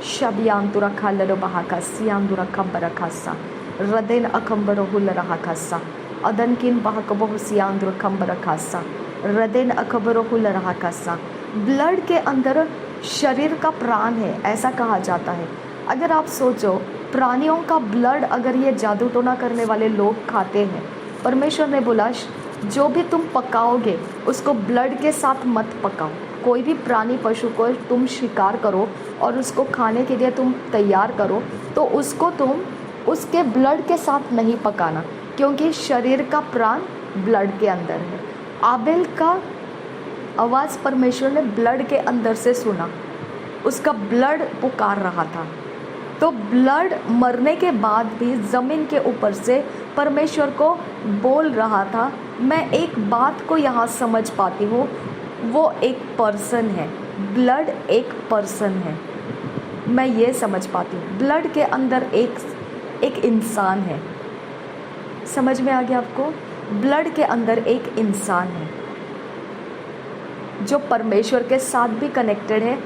शबियांतुरा खालर बहाका सियांदुरा खबर खासा रदेन अखंबर हुल रहा खासा अदनकिन बहकबह सियांदुरा खंबर खासा रदेन अखबर हुल रहा खासा। ब्लड के अंदर शरीर का प्राण है, ऐसा कहा जाता है। अगर आप सोचो, प्राणियों का ब्लड अगर ये जादू टोना करने वाले लोग खाते हैं, परमेश्वर ने बोला जो भी तुम पकाओगे उसको ब्लड के साथ मत पकाओ। कोई भी प्राणी पशु को तुम शिकार करो और उसको खाने के लिए तुम तैयार करो तो उसको तुम उसके ब्लड के साथ नहीं पकाना, क्योंकि शरीर का प्राण ब्लड के अंदर है। आबेल का आवाज़ परमेश्वर ने ब्लड के अंदर से सुना, उसका ब्लड पुकार रहा था। तो ब्लड मरने के बाद भी ज़मीन के ऊपर से परमेश्वर को बोल रहा था। मैं एक बात को यहाँ समझ पाती हूँ, वो एक पर्सन है, ब्लड एक पर्सन है। मैं ये समझ पाती हूँ, ब्लड के अंदर एक इंसान है। समझ में आ गया आपको? ब्लड के अंदर एक इंसान है जो परमेश्वर के साथ भी कनेक्टेड है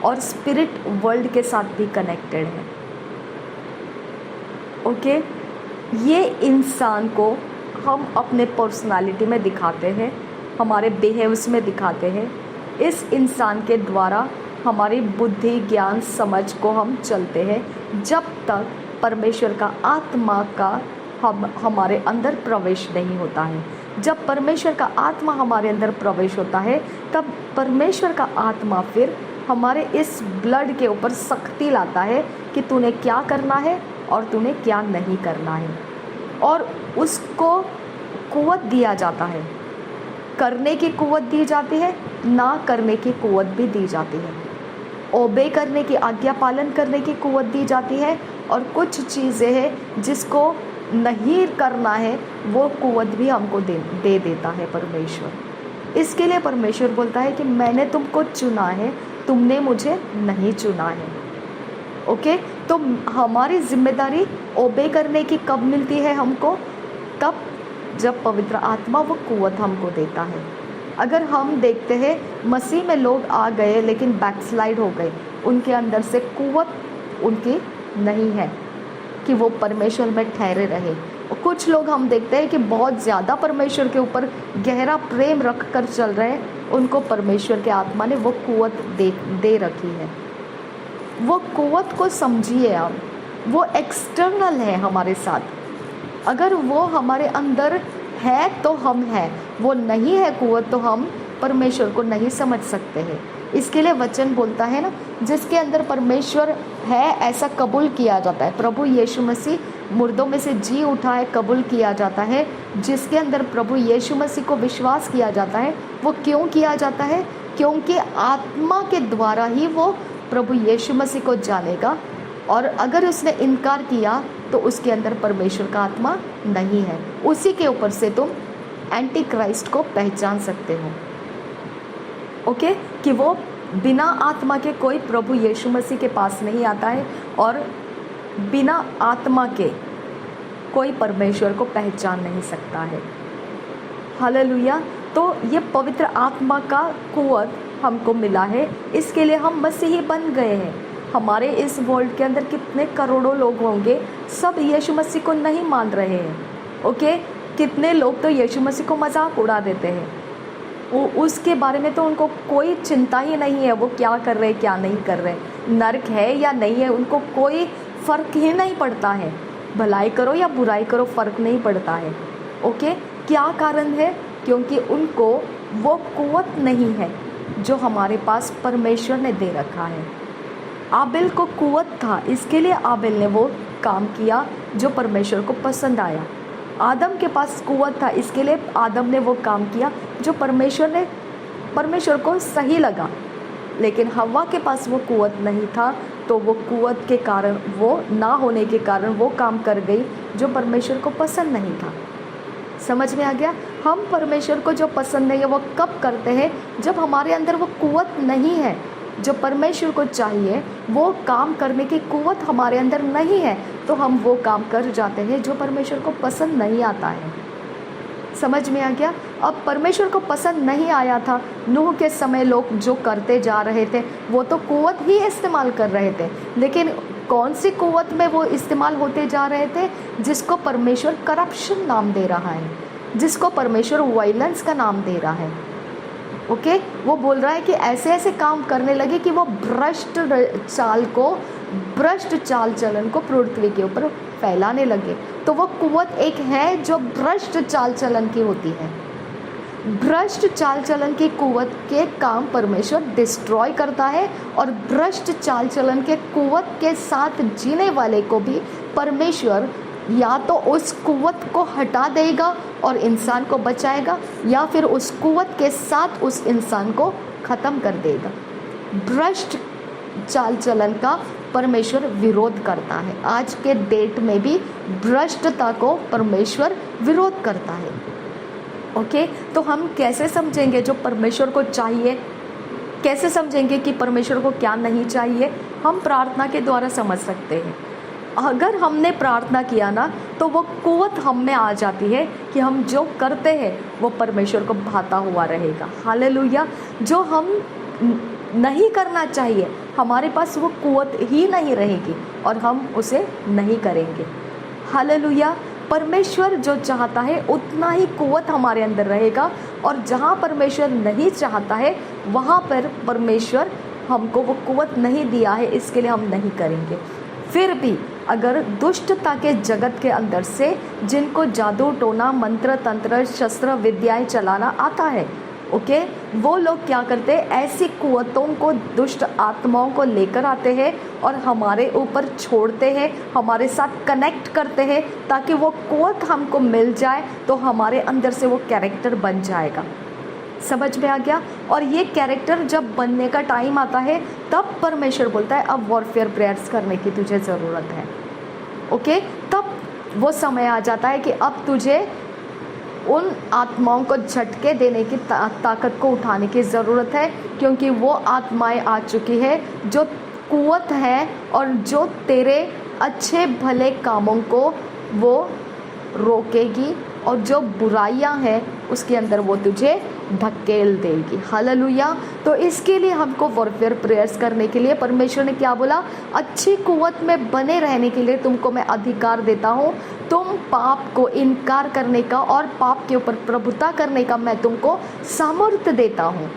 और स्पिरिट वर्ल्ड के साथ भी कनेक्टेड है, ओके। ये इंसान को हम अपने पर्सनालिटी में दिखाते हैं, हमारे बिहेव्स में दिखाते हैं। इस इंसान के द्वारा हमारी बुद्धि, ज्ञान, समझ को हम चलते हैं जब तक परमेश्वर का आत्मा का हमारे अंदर प्रवेश नहीं होता है। जब परमेश्वर का आत्मा हमारे अंदर प्रवेश होता है तब परमेश्वर का आत्मा फिर हमारे इस ब्लड के ऊपर सख्ती लाता है कि तूने क्या करना है और तूने क्या नहीं करना है, और उसको कुव्वत दिया जाता है। करने की कुव्वत दी जाती है, ना करने की कुव्वत भी दी जाती है। ओबे करने की, आज्ञा पालन करने की कुव्वत दी जाती है, और कुछ चीज़ें हैं जिसको नहीं करना है वो कुव्वत भी हमको दे देता है परमेश्वर। इसके लिए परमेश्वर बोलता है कि मैंने तुमको चुना है, तुमने मुझे नहीं चुना है, ओके। तो हमारी जिम्मेदारी ओबे करने की कब मिलती है हमको? तब जब पवित्र आत्मा वो कुव्वत हमको देता है। अगर हम देखते हैं मसीह में लोग आ गए लेकिन बैकस्लाइड हो गए, उनके अंदर से कुव्वत उनकी नहीं है कि वो परमेश्वर में ठहरे रहे। कुछ लोग हम देखते हैं कि बहुत ज़्यादा परमेश्वर के ऊपर गहरा प्रेम रख कर चल रहे हैं, उनको परमेश्वर के आत्मा ने वो कुव्वत दे रखी है। वो कुव्वत को समझिए आप, वो एक्सटर्नल है हमारे साथ। अगर वो हमारे अंदर है तो हम हैं, वो नहीं है कुव्वत तो हम परमेश्वर को नहीं समझ सकते हैं। इसके लिए वचन बोलता है ना, जिसके अंदर परमेश्वर है ऐसा कबूल किया जाता है। प्रभु यीशु मसीह मुर्दों में से जी उठा है, कबूल किया जाता है। जिसके अंदर प्रभु यीशु मसीह को विश्वास किया जाता है, वो क्यों किया जाता है? क्योंकि आत्मा के द्वारा ही वो प्रभु यीशु मसीह को जानेगा, और अगर उसने इनकार किया तो उसके अंदर परमेश्वर का आत्मा नहीं है। उसी के ऊपर से तुम एंटी क्राइस्ट को पहचान सकते हो। ओके, कि वो बिना आत्मा के कोई प्रभु यीशु मसीह के पास नहीं आता है और बिना आत्मा के कोई परमेश्वर को पहचान नहीं सकता है। हालेलुया। तो ये पवित्र आत्मा का कुव्वत हमको मिला है, इसके लिए हम मसीही बन गए हैं। हमारे इस वर्ल्ड के अंदर कितने करोड़ों लोग होंगे, सब यीशु मसीह को नहीं मान रहे हैं। ओके, कितने लोग तो यीशु मसीह को मजाक उड़ा देते हैं, उसके बारे में तो उनको कोई चिंता ही नहीं है, वो क्या कर रहे क्या नहीं कर रहे, नरक है या नहीं है, उनको कोई फ़र्क ही नहीं पड़ता है। भलाई करो या बुराई करो, फ़र्क नहीं पड़ता है। ओके, क्या कारण है? क्योंकि उनको वो कुव्वत नहीं है जो हमारे पास परमेश्वर ने दे रखा है। आबिल को कुव्वत था, इसके लिए आबिल ने वो काम किया जो परमेश्वर को पसंद आया। आदम के पास कुव्वत था, इसके लिए आदम ने वो काम किया जो परमेश्वर को सही लगा। लेकिन हव्वा के पास वो कुव्वत नहीं था, तो वो कुव्वत के कारण, वो ना होने के कारण वो काम कर गई जो परमेश्वर को पसंद नहीं था। समझ में आ गया? हम परमेश्वर को जो पसंद नहीं है वो कब करते हैं? जब हमारे अंदर वो कुव्वत नहीं है जो परमेश्वर को चाहिए, वो काम करने की कुव्वत हमारे अंदर नहीं है, तो हम वो काम कर जाते हैं जो परमेश्वर को पसंद नहीं आता है। समझ में आ गया? अब परमेश्वर को पसंद नहीं आया था, नूह के समय लोग जो करते जा रहे थे वो तो कुव्वत ही इस्तेमाल कर रहे थे, लेकिन कौन सी कुव्वत में वो इस्तेमाल होते जा रहे थे? जिसको परमेश्वर करप्शन नाम दे रहा है, जिसको परमेश्वर वायलेंस का नाम दे रहा है। ओके, वो बोल रहा है कि ऐसे ऐसे काम करने लगे कि वो भ्रष्ट चाल चलन को पृथ्वी के ऊपर फैलाने लगे। तो वो कुव्वत एक है जो भ्रष्ट चाल चलन की होती है। भ्रष्ट चाल चलन की कुव्वत के काम परमेश्वर डिस्ट्रॉय करता है, और भ्रष्ट चाल चलन के कुव्वत के साथ जीने वाले को भी परमेश्वर या तो उस कुव्वत को हटा देगा और इंसान को बचाएगा, या फिर उस कुव्वत के साथ उस इंसान को ख़त्म कर देगा। भ्रष्ट चाल चलन का परमेश्वर विरोध करता है। आज के डेट में भी भ्रष्टता को परमेश्वर विरोध करता है। ओके, तो हम कैसे समझेंगे जो परमेश्वर को चाहिए? कैसे समझेंगे कि परमेश्वर को क्या नहीं चाहिए? हम प्रार्थना के द्वारा समझ सकते हैं। अगर हमने प्रार्थना किया ना, तो वो कुव्वत हम में आ जाती है कि हम जो करते हैं वो परमेश्वर को भाता हुआ रहेगा। हालेलुया। जो हम नहीं करना चाहिए, हमारे पास वो कुव्वत ही नहीं रहेगी और हम उसे नहीं करेंगे। हालेलुया। परमेश्वर जो चाहता है उतना ही कुव्वत हमारे अंदर रहेगा, और जहाँ परमेश्वर नहीं चाहता है वहाँ पर परमेश्वर हमको वो कुव्वत नहीं दिया है, इसके लिए हम नहीं करेंगे। फिर भी अगर दुष्टता के जगत के अंदर से जिनको जादू टोना मंत्र तंत्र शस्त्र विद्याएं चलाना आता है, ओके, वो लोग क्या करते हैं? ऐसी कुव्वतों को, दुष्ट आत्माओं को लेकर आते हैं और हमारे ऊपर छोड़ते हैं, हमारे साथ कनेक्ट करते हैं, ताकि वो कुव्वत हमको मिल जाए तो हमारे अंदर से वो कैरेक्टर बन जाएगा। समझ में आ गया? और ये कैरेक्टर जब बनने का टाइम आता है तब परमेश्वर बोलता है अब वॉरफेयर प्रेयर्स करने की तुझे ज़रूरत है। ओके, तब वो समय आ जाता है कि अब तुझे उन आत्माओं को झटके देने की ताकत को उठाने की ज़रूरत है, क्योंकि वो आत्माएं आ चुकी है जो कुव्वत है और जो तेरे अच्छे भले कामों को वो रोकेगी, और जो बुराइयां हैं उसके अंदर वो तुझे धकेल देगी। हालेलुया। तो इसके लिए हमको वॉरफेयर प्रेयर्स करने के लिए परमेश्वर ने क्या बोला? अच्छी कुव्वत में बने रहने के लिए तुमको मैं अधिकार देता हूँ। तुम पाप को इनकार करने का और पाप के ऊपर प्रभुता करने का मैं तुमको सामर्थ्य देता हूँ।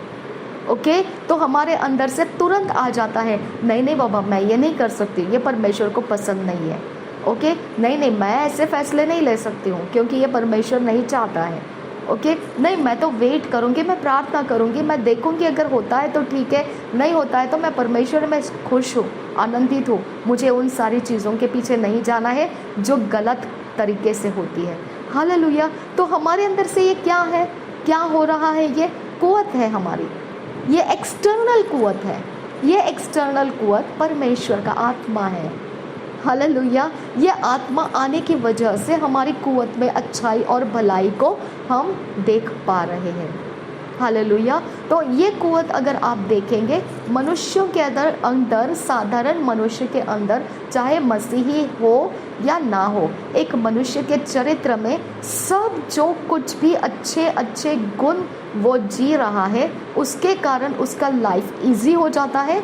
ओके, तो हमारे अंदर से तुरंत आ जाता है, नहीं बाबा, मैं ये नहीं कर सकती, ये परमेश्वर को पसंद नहीं है। ओके, नहीं, मैं ऐसे फैसले नहीं ले सकती हूँ क्योंकि ये परमेश्वर नहीं चाहता है। ओके, नहीं, मैं तो वेट करूँगी, मैं प्रार्थना करूँगी, मैं देखूँगी, अगर होता है तो ठीक है, नहीं होता है तो मैं परमेश्वर में खुश हूँ, आनंदित हूँ, मुझे उन सारी चीज़ों के पीछे नहीं जाना है जो गलत तरीके से होती है। हालेलुया। तो हमारे अंदर से ये क्या है, क्या हो रहा है? ये कुव्वत है हमारी, ये एक्सटर्नल कुव्वत है। ये एक्सटर्नल कुव्वत परमेश्वर का आत्मा है। हालेलुया। ये आत्मा आने की वजह से हमारी कुव्वत में अच्छाई और भलाई को हम देख पा रहे हैं। हालेलुया। तो ये कुव्वत अगर आप देखेंगे मनुष्यों के अंदर, साधारण मनुष्य के अंदर, चाहे मसीही हो या ना हो, एक मनुष्य के चरित्र में सब जो कुछ भी अच्छे अच्छे गुण वो जी रहा है, उसके कारण उसका लाइफ इजी हो जाता है।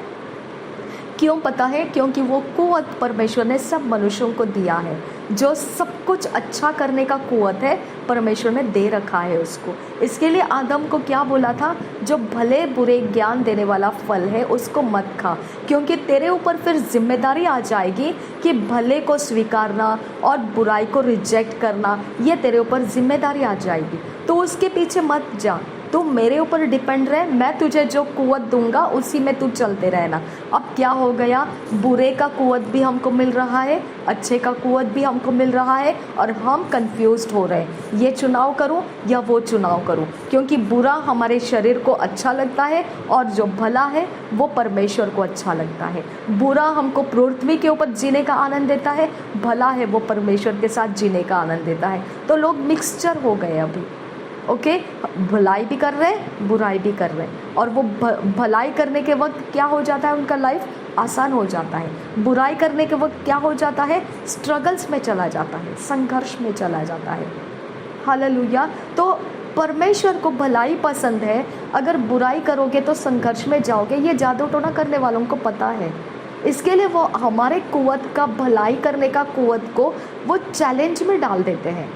क्यों पता है? क्योंकि वो कुव्वत परमेश्वर ने सब मनुष्यों को दिया है। जो सब कुछ अच्छा करने का कुव्वत है परमेश्वर ने दे रखा है उसको। इसके लिए आदम को क्या बोला था? जो भले बुरे ज्ञान देने वाला फल है उसको मत खा, क्योंकि तेरे ऊपर फिर जिम्मेदारी आ जाएगी कि भले को स्वीकारना और बुराई को रिजेक्ट करना, ये तेरे ऊपर जिम्मेदारी आ जाएगी। तो उसके पीछे मत जा, तू मेरे ऊपर डिपेंड रहे, मैं तुझे जो कुव्वत दूंगा उसी में तू चलते रहना। अब क्या हो गया? बुरे का कुव्वत भी हमको मिल रहा है, अच्छे का कुव्वत भी हमको मिल रहा है, और हम कंफ्यूज्ड हो रहे हैं, ये चुनाव करूं या वो चुनाव करूं, क्योंकि बुरा हमारे शरीर को अच्छा लगता है और जो भला है वो परमेश्वर को अच्छा लगता है। बुरा हमको पृथ्वी के ऊपर जीने का आनंद देता है, भला है वो परमेश्वर के साथ जीने का आनंद देता है। तो लोग मिक्सचर हो गए अभी। ओके, भलाई भी कर रहे हैं, बुराई भी कर रहे हैं, और वो भलाई करने के वक्त क्या हो जाता है? उनका लाइफ आसान हो जाता है। बुराई करने के वक्त क्या हो जाता है? स्ट्रगल्स में चला जाता है, संघर्ष में चला जाता है। हालेलुया। तो परमेश्वर को भलाई पसंद है, अगर बुराई करोगे तो संघर्ष में जाओगे, ये जादू टोना करने वालों को पता है। इसके लिए वो हमारे कुव्वत का, भलाई करने का कुव्वत को वो चैलेंज में डाल देते हैं।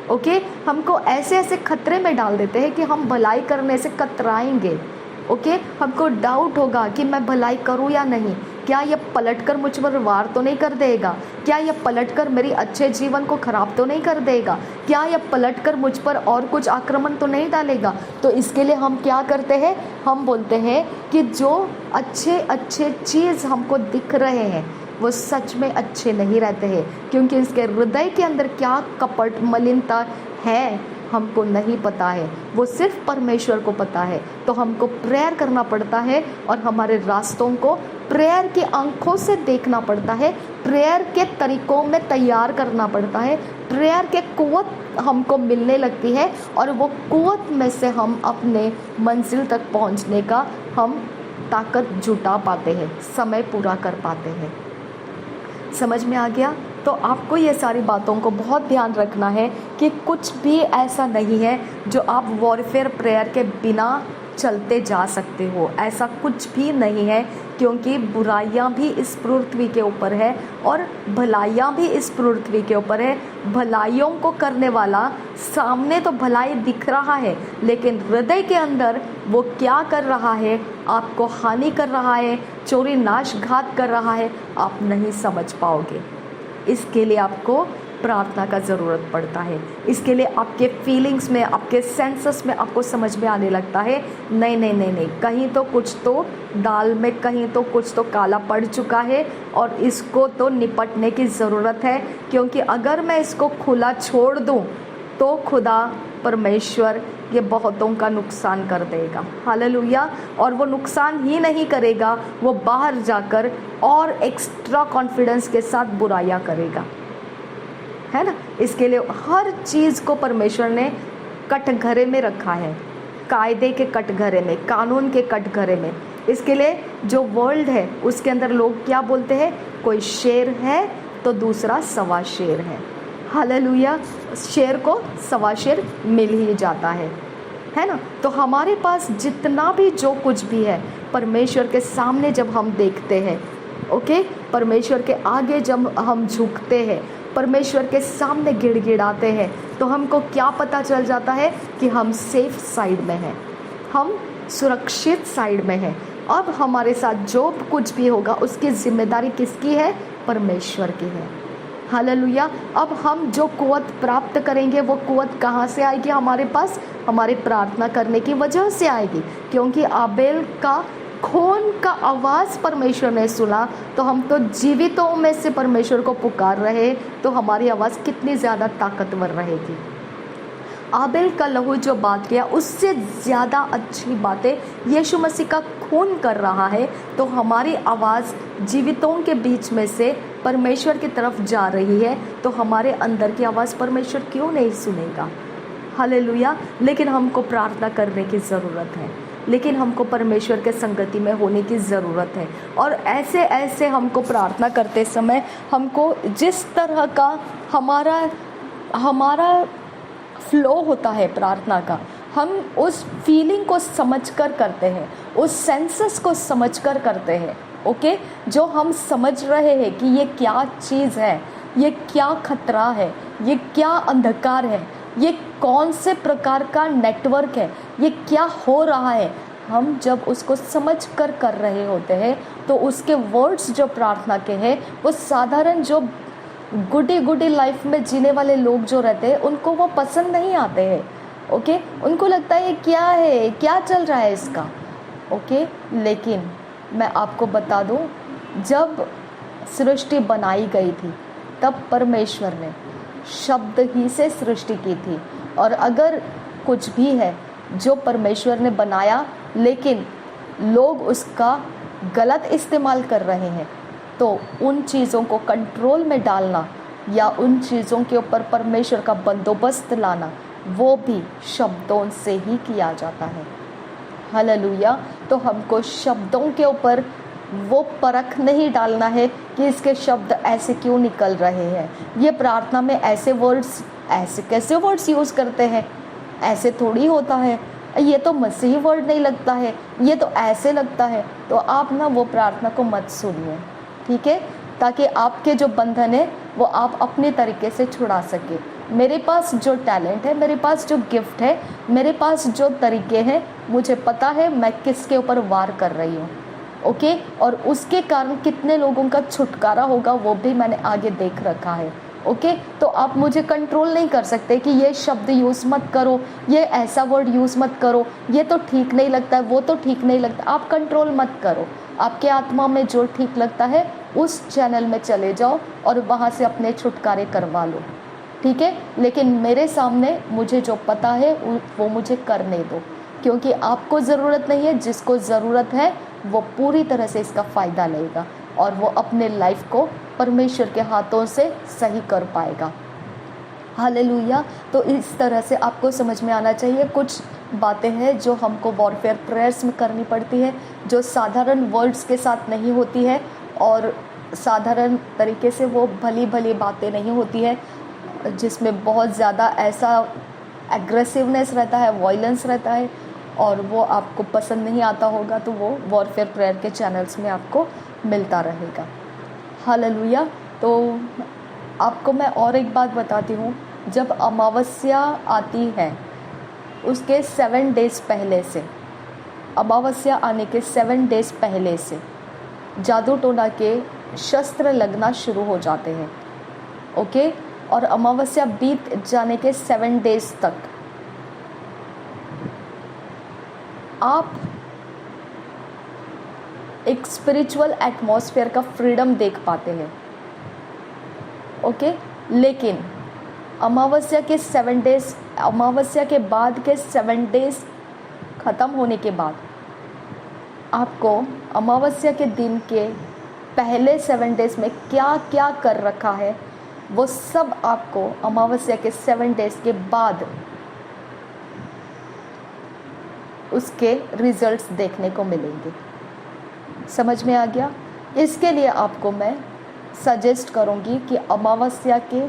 ओके, हमको ऐसे ऐसे खतरे में डाल देते हैं कि हम भलाई करने से कतराएंगे। ओके, हमको डाउट होगा कि मैं भलाई करूं या नहीं, क्या ये पलटकर मुझ पर वार तो नहीं कर देगा, क्या ये पलटकर मेरी अच्छे जीवन को खराब तो नहीं कर देगा, क्या ये पलटकर मुझ पर और कुछ आक्रमण तो नहीं डालेगा। तो इसके लिए हम क्या करते हैं? हम बोलते हैं कि जो अच्छे अच्छे चीज़ हमको दिख रहे हैं वो सच में अच्छे नहीं रहते हैं, क्योंकि इसके हृदय के अंदर क्या कपट, मलिनता है हमको नहीं पता है, वो सिर्फ परमेश्वर को पता है। तो हमको प्रेयर करना पड़ता है और हमारे रास्तों को प्रेयर की आंखों से देखना पड़ता है, प्रेयर के तरीकों में तैयार करना पड़ता है। प्रेयर के कुव्वत हमको मिलने लगती है और वो कुव्वत में से हम अपने मंजिल तक पहुंचने का हम ताकत जुटा पाते हैं, समय पूरा कर पाते हैं। समझ में आ गया? तो आपको ये सारी बातों को बहुत ध्यान रखना है कि कुछ भी ऐसा नहीं है जो आप वॉरफेयर प्रेयर के बिना चलते जा सकते हो, ऐसा कुछ भी नहीं है, क्योंकि बुराइयां भी इस पृथ्वी के ऊपर है और भलाइयां भी इस पृथ्वी के ऊपर है। भलाइयों को करने वाला सामने तो भलाई दिख रहा है, लेकिन हृदय के अंदर वो क्या कर रहा है, आपको हानि कर रहा है, चोरी नाशघात कर रहा है, आप नहीं समझ पाओगे। इसके लिए आपको प्रार्थना का ज़रूरत पड़ता है। इसके लिए आपके फीलिंग्स में, आपके सेंसेस में आपको समझ में आने लगता है नहीं नहीं नहीं नहीं, कहीं तो कुछ तो दाल में, कहीं तो कुछ तो काला पड़ चुका है और इसको तो निपटने की ज़रूरत है, क्योंकि अगर मैं इसको खुला छोड़ दूं तो खुदा परमेश्वर ये बहुतों का नुकसान कर देगा। हालेलुया। और वो नुकसान ही नहीं करेगा, वो बाहर जाकर और एक्स्ट्रा कॉन्फिडेंस के साथ बुराइयां करेगा, है ना। इसके लिए हर चीज़ को परमेश्वर ने कटघरे में रखा है, कायदे के कटघरे में, कानून के कटघरे में। इसके लिए जो वर्ल्ड है उसके अंदर लोग क्या बोलते हैं? कोई शेर है तो दूसरा सवा शेर है। हालेलुया। शेर को सवा शेर मिल ही जाता है ना। तो हमारे पास जितना भी जो कुछ भी है, परमेश्वर के सामने जब हम देखते हैं, ओके, परमेश्वर के आगे जब हम झुकते हैं, परमेश्वर के सामने गिड़गिड़ाते हैं, तो हमको क्या पता चल जाता है कि हम सेफ साइड में हैं, हम सुरक्षित साइड में हैं। अब हमारे साथ जो कुछ भी होगा उसकी जिम्मेदारी किसकी है? परमेश्वर की है। हालेलुया। अब हम जो कुव्वत प्राप्त करेंगे वो कुव्वत कहाँ से आएगी हमारे पास? हमारी प्रार्थना करने की वजह से आएगी, क्योंकि आबेल का खून का आवाज़ परमेश्वर ने सुना, तो हम तो जीवितों में से परमेश्वर को पुकार रहे, तो हमारी आवाज़ कितनी ज़्यादा ताकतवर रहेगी। आबेल का लहू जो बात किया उससे ज़्यादा अच्छी बातें यीशु मसीह का खून कर रहा है, तो हमारी आवाज़ जीवितों के बीच में से परमेश्वर की तरफ जा रही है, तो हमारे अंदर की आवाज़ परमेश्वर क्यों नहीं सुनेगा? हालेलुया। लेकिन हमको प्रार्थना करने की ज़रूरत है, लेकिन हमको परमेश्वर के संगति में होने की ज़रूरत है। और ऐसे ऐसे हमको प्रार्थना करते समय हमको जिस तरह का हमारा फ्लो होता है प्रार्थना का, हम उस फीलिंग को समझकर करते हैं, उस सेंसेस को समझकर करते हैं। ओके, जो हम समझ रहे हैं कि ये क्या चीज़ है, ये क्या खतरा है, ये क्या अंधकार है, ये कौन से प्रकार का नेटवर्क है, ये क्या हो रहा है, हम जब उसको समझ कर रहे होते हैं तो उसके वर्ड्स जो प्रार्थना के हैं वो साधारण जो गुडी लाइफ में जीने वाले लोग जो रहते हैं उनको वो पसंद नहीं आते हैं। ओके, उनको लगता है क्या है, क्या चल रहा है इसका। ओके, लेकिन मैं आपको बता दूं, जब सृष्टि बनाई गई थी तब परमेश्वर ने शब्द ही से सृष्टि की थी। और अगर कुछ भी है जो परमेश्वर ने बनाया लेकिन लोग उसका गलत इस्तेमाल कर रहे हैं, तो उन चीज़ों को कंट्रोल में डालना या उन चीज़ों के ऊपर परमेश्वर का बंदोबस्त लाना, वो भी शब्दों से ही किया जाता है। हालेलुया। तो हमको शब्दों के ऊपर वो परख नहीं डालना है कि इसके शब्द ऐसे क्यों निकल रहे हैं, ये प्रार्थना में ऐसे वर्ड्स, ऐसे कैसे वर्ड्स यूज़ करते हैं, ऐसे थोड़ी होता है, ये तो मसीही वर्ड नहीं लगता है, ये तो ऐसे लगता है। तो आप ना वो प्रार्थना को मत सुनिए, ठीक है, ताकि आपके जो बंधन है वो आप अपने तरीके से छुड़ा सके। मेरे पास जो टैलेंट है, मेरे पास जो गिफ्ट है, मेरे पास जो तरीके हैं, मुझे पता है मैं किसके ऊपर वार कर रही हूँ। ओके, और उसके कारण कितने लोगों का छुटकारा होगा वो भी मैंने आगे देख रखा है। ओके, तो आप मुझे कंट्रोल नहीं कर सकते कि ये शब्द यूज़ मत करो, ये ऐसा वर्ड यूज़ मत करो, ये तो ठीक नहीं लगता है, वो तो ठीक नहीं लगता। आप कंट्रोल मत करो, आपके आत्मा में जो ठीक लगता है उस चैनल में चले जाओ और वहाँ से अपने छुटकारे करवा लो, ठीक है। लेकिन मेरे सामने मुझे जो पता है वो मुझे करने दो, क्योंकि आपको ज़रूरत नहीं है, जिसको ज़रूरत है वो पूरी तरह से इसका फ़ायदा लेगा और वो अपने लाइफ को परमेश्वर के हाथों से सही कर पाएगा। हालेलुया। तो इस तरह से आपको समझ में आना चाहिए, कुछ बातें हैं जो हमको वॉरफेयर प्रेयर्स में करनी पड़ती है, जो साधारण वर्ड्स के साथ नहीं होती है और साधारण तरीके से वो भली भली बातें नहीं होती है, जिसमें बहुत ज़्यादा ऐसा एग्रेसिवनेस रहता है, वॉयलेंस रहता है और वो आपको पसंद नहीं आता होगा, तो वो वॉरफेयर प्रेयर के चैनल्स में आपको मिलता रहेगा। हालेलुया। तो आपको मैं और एक बात बताती हूँ, जब अमावस्या आती है उसके 7 डेज़ पहले से, अमावस्या आने के 7 डेज़ पहले से जादू टोना के शस्त्र लगना शुरू हो जाते हैं। ओके, और अमावस्या बीत जाने के 7 डेज़ तक आप एक स्पिरिचुअल एटमॉस्फेयर का फ्रीडम देख पाते हैं। ओके, लेकिन अमावस्या के 7 डेज़, अमावस्या के बाद के 7 डेज़ ख़त्म होने के बाद आपको अमावस्या के दिन के पहले 7 डेज़ में क्या क्या कर रखा है वो सब आपको अमावस्या के 7 डेज़ के बाद उसके रिजल्ट्स देखने को मिलेंगे। समझ में आ गया? इसके लिए आपको मैं सजेस्ट करूँगी कि अमावस्या के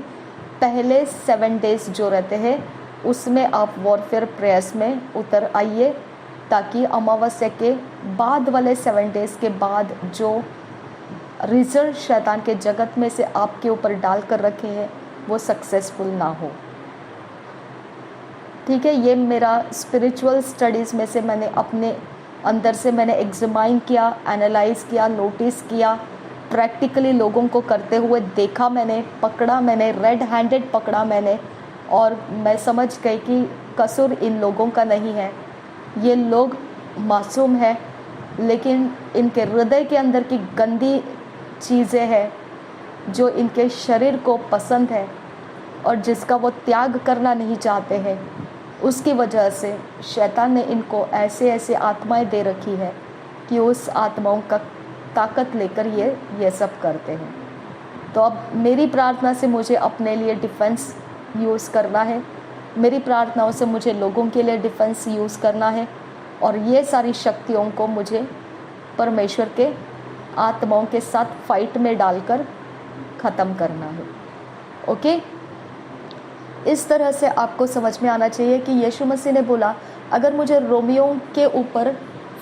पहले 7 डेज़ जो रहते हैं उसमें आप वॉरफेयर प्रेयर्स में उतर आइए, ताकि अमावस्या के बाद वाले 7 डेज़ के बाद जो रिजल्ट शैतान के जगत में से आपके ऊपर डाल कर रखे हैं वो सक्सेसफुल ना हो। ठीक है, ये मेरा स्पिरिचुअल स्टडीज़ में से मैंने अपने अंदर से मैंने एग्जामाइन किया, एनालाइज किया, नोटिस किया, प्रैक्टिकली लोगों को करते हुए देखा, मैंने पकड़ा, मैंने रेड हैंडेड पकड़ा मैंने, और मैं समझ गई कि कसूर इन लोगों का नहीं है। ये लोग मासूम हैं, लेकिन इनके हृदय के अंदर की गंदी चीज़ें हैं जो इनके शरीर को पसंद है और जिसका वो त्याग करना नहीं चाहते हैं। उसकी वजह से शैतान ने इनको ऐसे ऐसे आत्माएं दे रखी है कि उस आत्माओं का ताकत लेकर ये सब करते हैं। तो अब मेरी प्रार्थना से मुझे अपने लिए डिफेंस यूज़ करना है, मेरी प्रार्थनाओं से मुझे लोगों के लिए डिफेंस यूज़ करना है और ये सारी शक्तियों को मुझे परमेश्वर के आत्माओं के साथ फाइट में डालकर ख़त्म करना है। ओके, इस तरह से आपको समझ में आना चाहिए कि यीशु मसीह ने बोला अगर मुझे रोमियों के ऊपर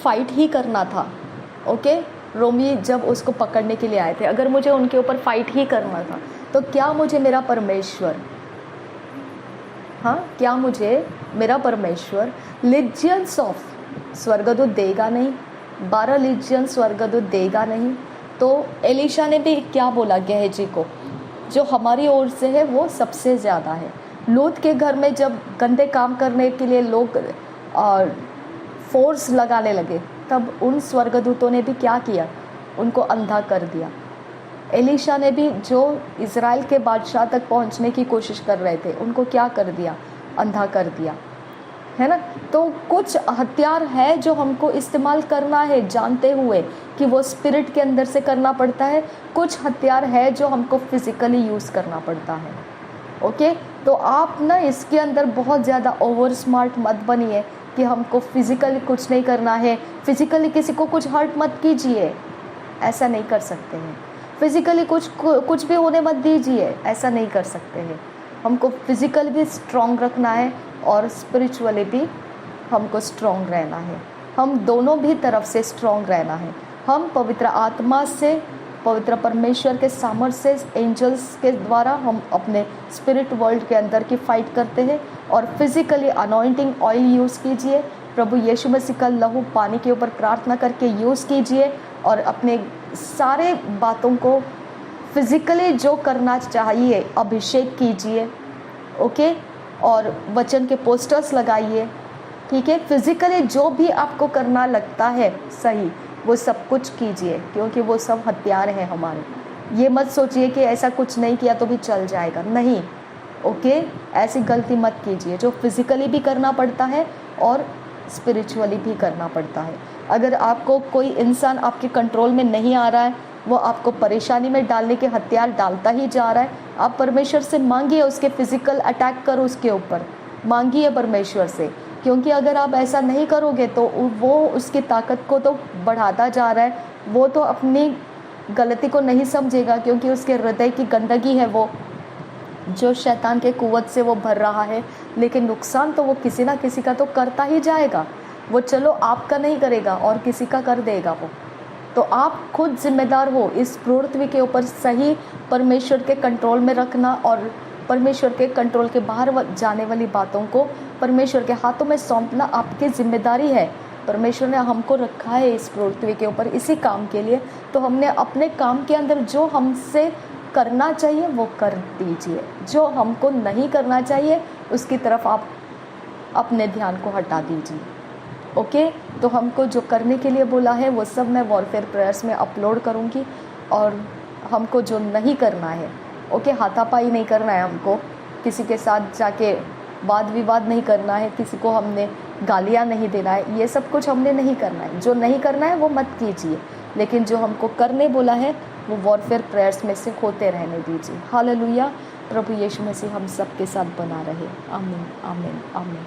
फाइट ही करना था, ओके, रोमी जब उसको पकड़ने के लिए आए थे, अगर मुझे उनके ऊपर फाइट ही करना था तो क्या मुझे मेरा परमेश्वर, हाँ, क्या मुझे मेरा परमेश्वर लीजियंस ऑफ स्वर्गदूत देगा नहीं? 12 लीजियन स्वर्गदूत देगा नहीं? तो एलीशा ने भी क्या बोला गेहजी को, जो हमारी ओर से है वो सबसे ज़्यादा है। लूत के घर में जब गंदे काम करने के लिए लोग फोर्स लगाने लगे, तब उन स्वर्गदूतों ने भी क्या किया? उनको अंधा कर दिया। एलीशा ने भी जो इज़राइल के बादशाह तक पहुंचने की कोशिश कर रहे थे, उनको क्या कर दिया? अंधा कर दिया, है ना। तो कुछ हथियार है जो हमको इस्तेमाल करना है जानते हुए कि वो स्पिरिट के अंदर से करना पड़ता है। कुछ हथियार है जो हमको फिज़िकली यूज़ करना पड़ता है। ओके, तो आप ना इसके अंदर बहुत ज़्यादा ओवर स्मार्ट मत बनिए कि हमको फिज़िकली कुछ नहीं करना है, फिज़िकली किसी को कुछ हर्ट मत कीजिए, ऐसा नहीं कर सकते हैं। फिज़िकली कुछ भी होने मत दीजिए, ऐसा नहीं कर सकते हैं। हमको फिज़िकली भी स्ट्रॉन्ग रखना है और स्पिरिचुअली भी हमको स्ट्रॉन्ग रहना है। हम दोनों भी तरफ से स्ट्रॉन्ग रहना है। हम पवित्र आत्मा से, पवित्र परमेश्वर के सामर्थ्य से, एंजल्स के द्वारा हम अपने स्पिरिट वर्ल्ड के अंदर की फाइट करते हैं। और फिज़िकली अनॉइंटिंग ऑयल यूज़ कीजिए, प्रभु यीशु मसीह का लहू पानी के ऊपर प्रार्थना करके यूज़ कीजिए और अपने सारे बातों को फिज़िकली जो करना चाहिए अभिषेक कीजिए। ओके, और वचन के पोस्टर्स लगाइए, ठीक है। फिज़िकली जो भी आपको करना लगता है सही, वो सब कुछ कीजिए, क्योंकि वो सब हथियार हैं हमारे। ये मत सोचिए कि ऐसा कुछ नहीं किया तो भी चल जाएगा, नहीं। ओके, ऐसी गलती मत कीजिए। जो फिज़िकली भी करना पड़ता है और स्पिरिचुअली भी करना पड़ता है। अगर आपको कोई इंसान आपके कंट्रोल में नहीं आ रहा है, वो आपको परेशानी में डालने के हथियार डालता ही जा रहा है, आप परमेश्वर से मांगिए, उसके फिज़िकल अटैक करो, उसके ऊपर मांगिए परमेश्वर से। क्योंकि अगर आप ऐसा नहीं करोगे तो वो उसकी ताकत को तो बढ़ाता जा रहा है। वो तो अपनी गलती को नहीं समझेगा, क्योंकि उसके हृदय की गंदगी है वो, जो शैतान के कुव्वत से वो भर रहा है। लेकिन नुकसान तो वो किसी ना किसी का तो करता ही जाएगा। वो चलो आपका नहीं करेगा और किसी का कर देगा वो। तो आप खुद जिम्मेदार हो इस पृथ्वी के ऊपर सही परमेश्वर के कंट्रोल में रखना, और परमेश्वर के कंट्रोल के बाहर जाने वाली बातों को परमेश्वर के हाथों में सौंपना आपकी जिम्मेदारी है। परमेश्वर ने हमको रखा है इस पृथ्वी के ऊपर इसी काम के लिए, तो हमने अपने काम के अंदर जो हमसे करना चाहिए वो कर दीजिए। जो हमको नहीं करना चाहिए उसकी तरफ आप अपने ध्यान को हटा दीजिए। ओके, तो हमको जो करने के लिए बोला है वो सब मैं वॉरफेयर प्रेयर्स में अपलोड करूँगी। और हमको जो नहीं करना है, ओके, हाथापाई नहीं करना है, हमको किसी के साथ जाके वाद विवाद नहीं करना है, किसी को हमने गालियाँ नहीं देना है, ये सब कुछ हमने नहीं करना है। जो नहीं करना है वो मत कीजिए, लेकिन जो हमको करने बोला है वो वॉरफेयर प्रेयर्स में से होते रहने दीजिए। हालेलुया। प्रभु यीशु मसीह हम सब के साथ बना रहे। आमीन, आमीन, आमीन।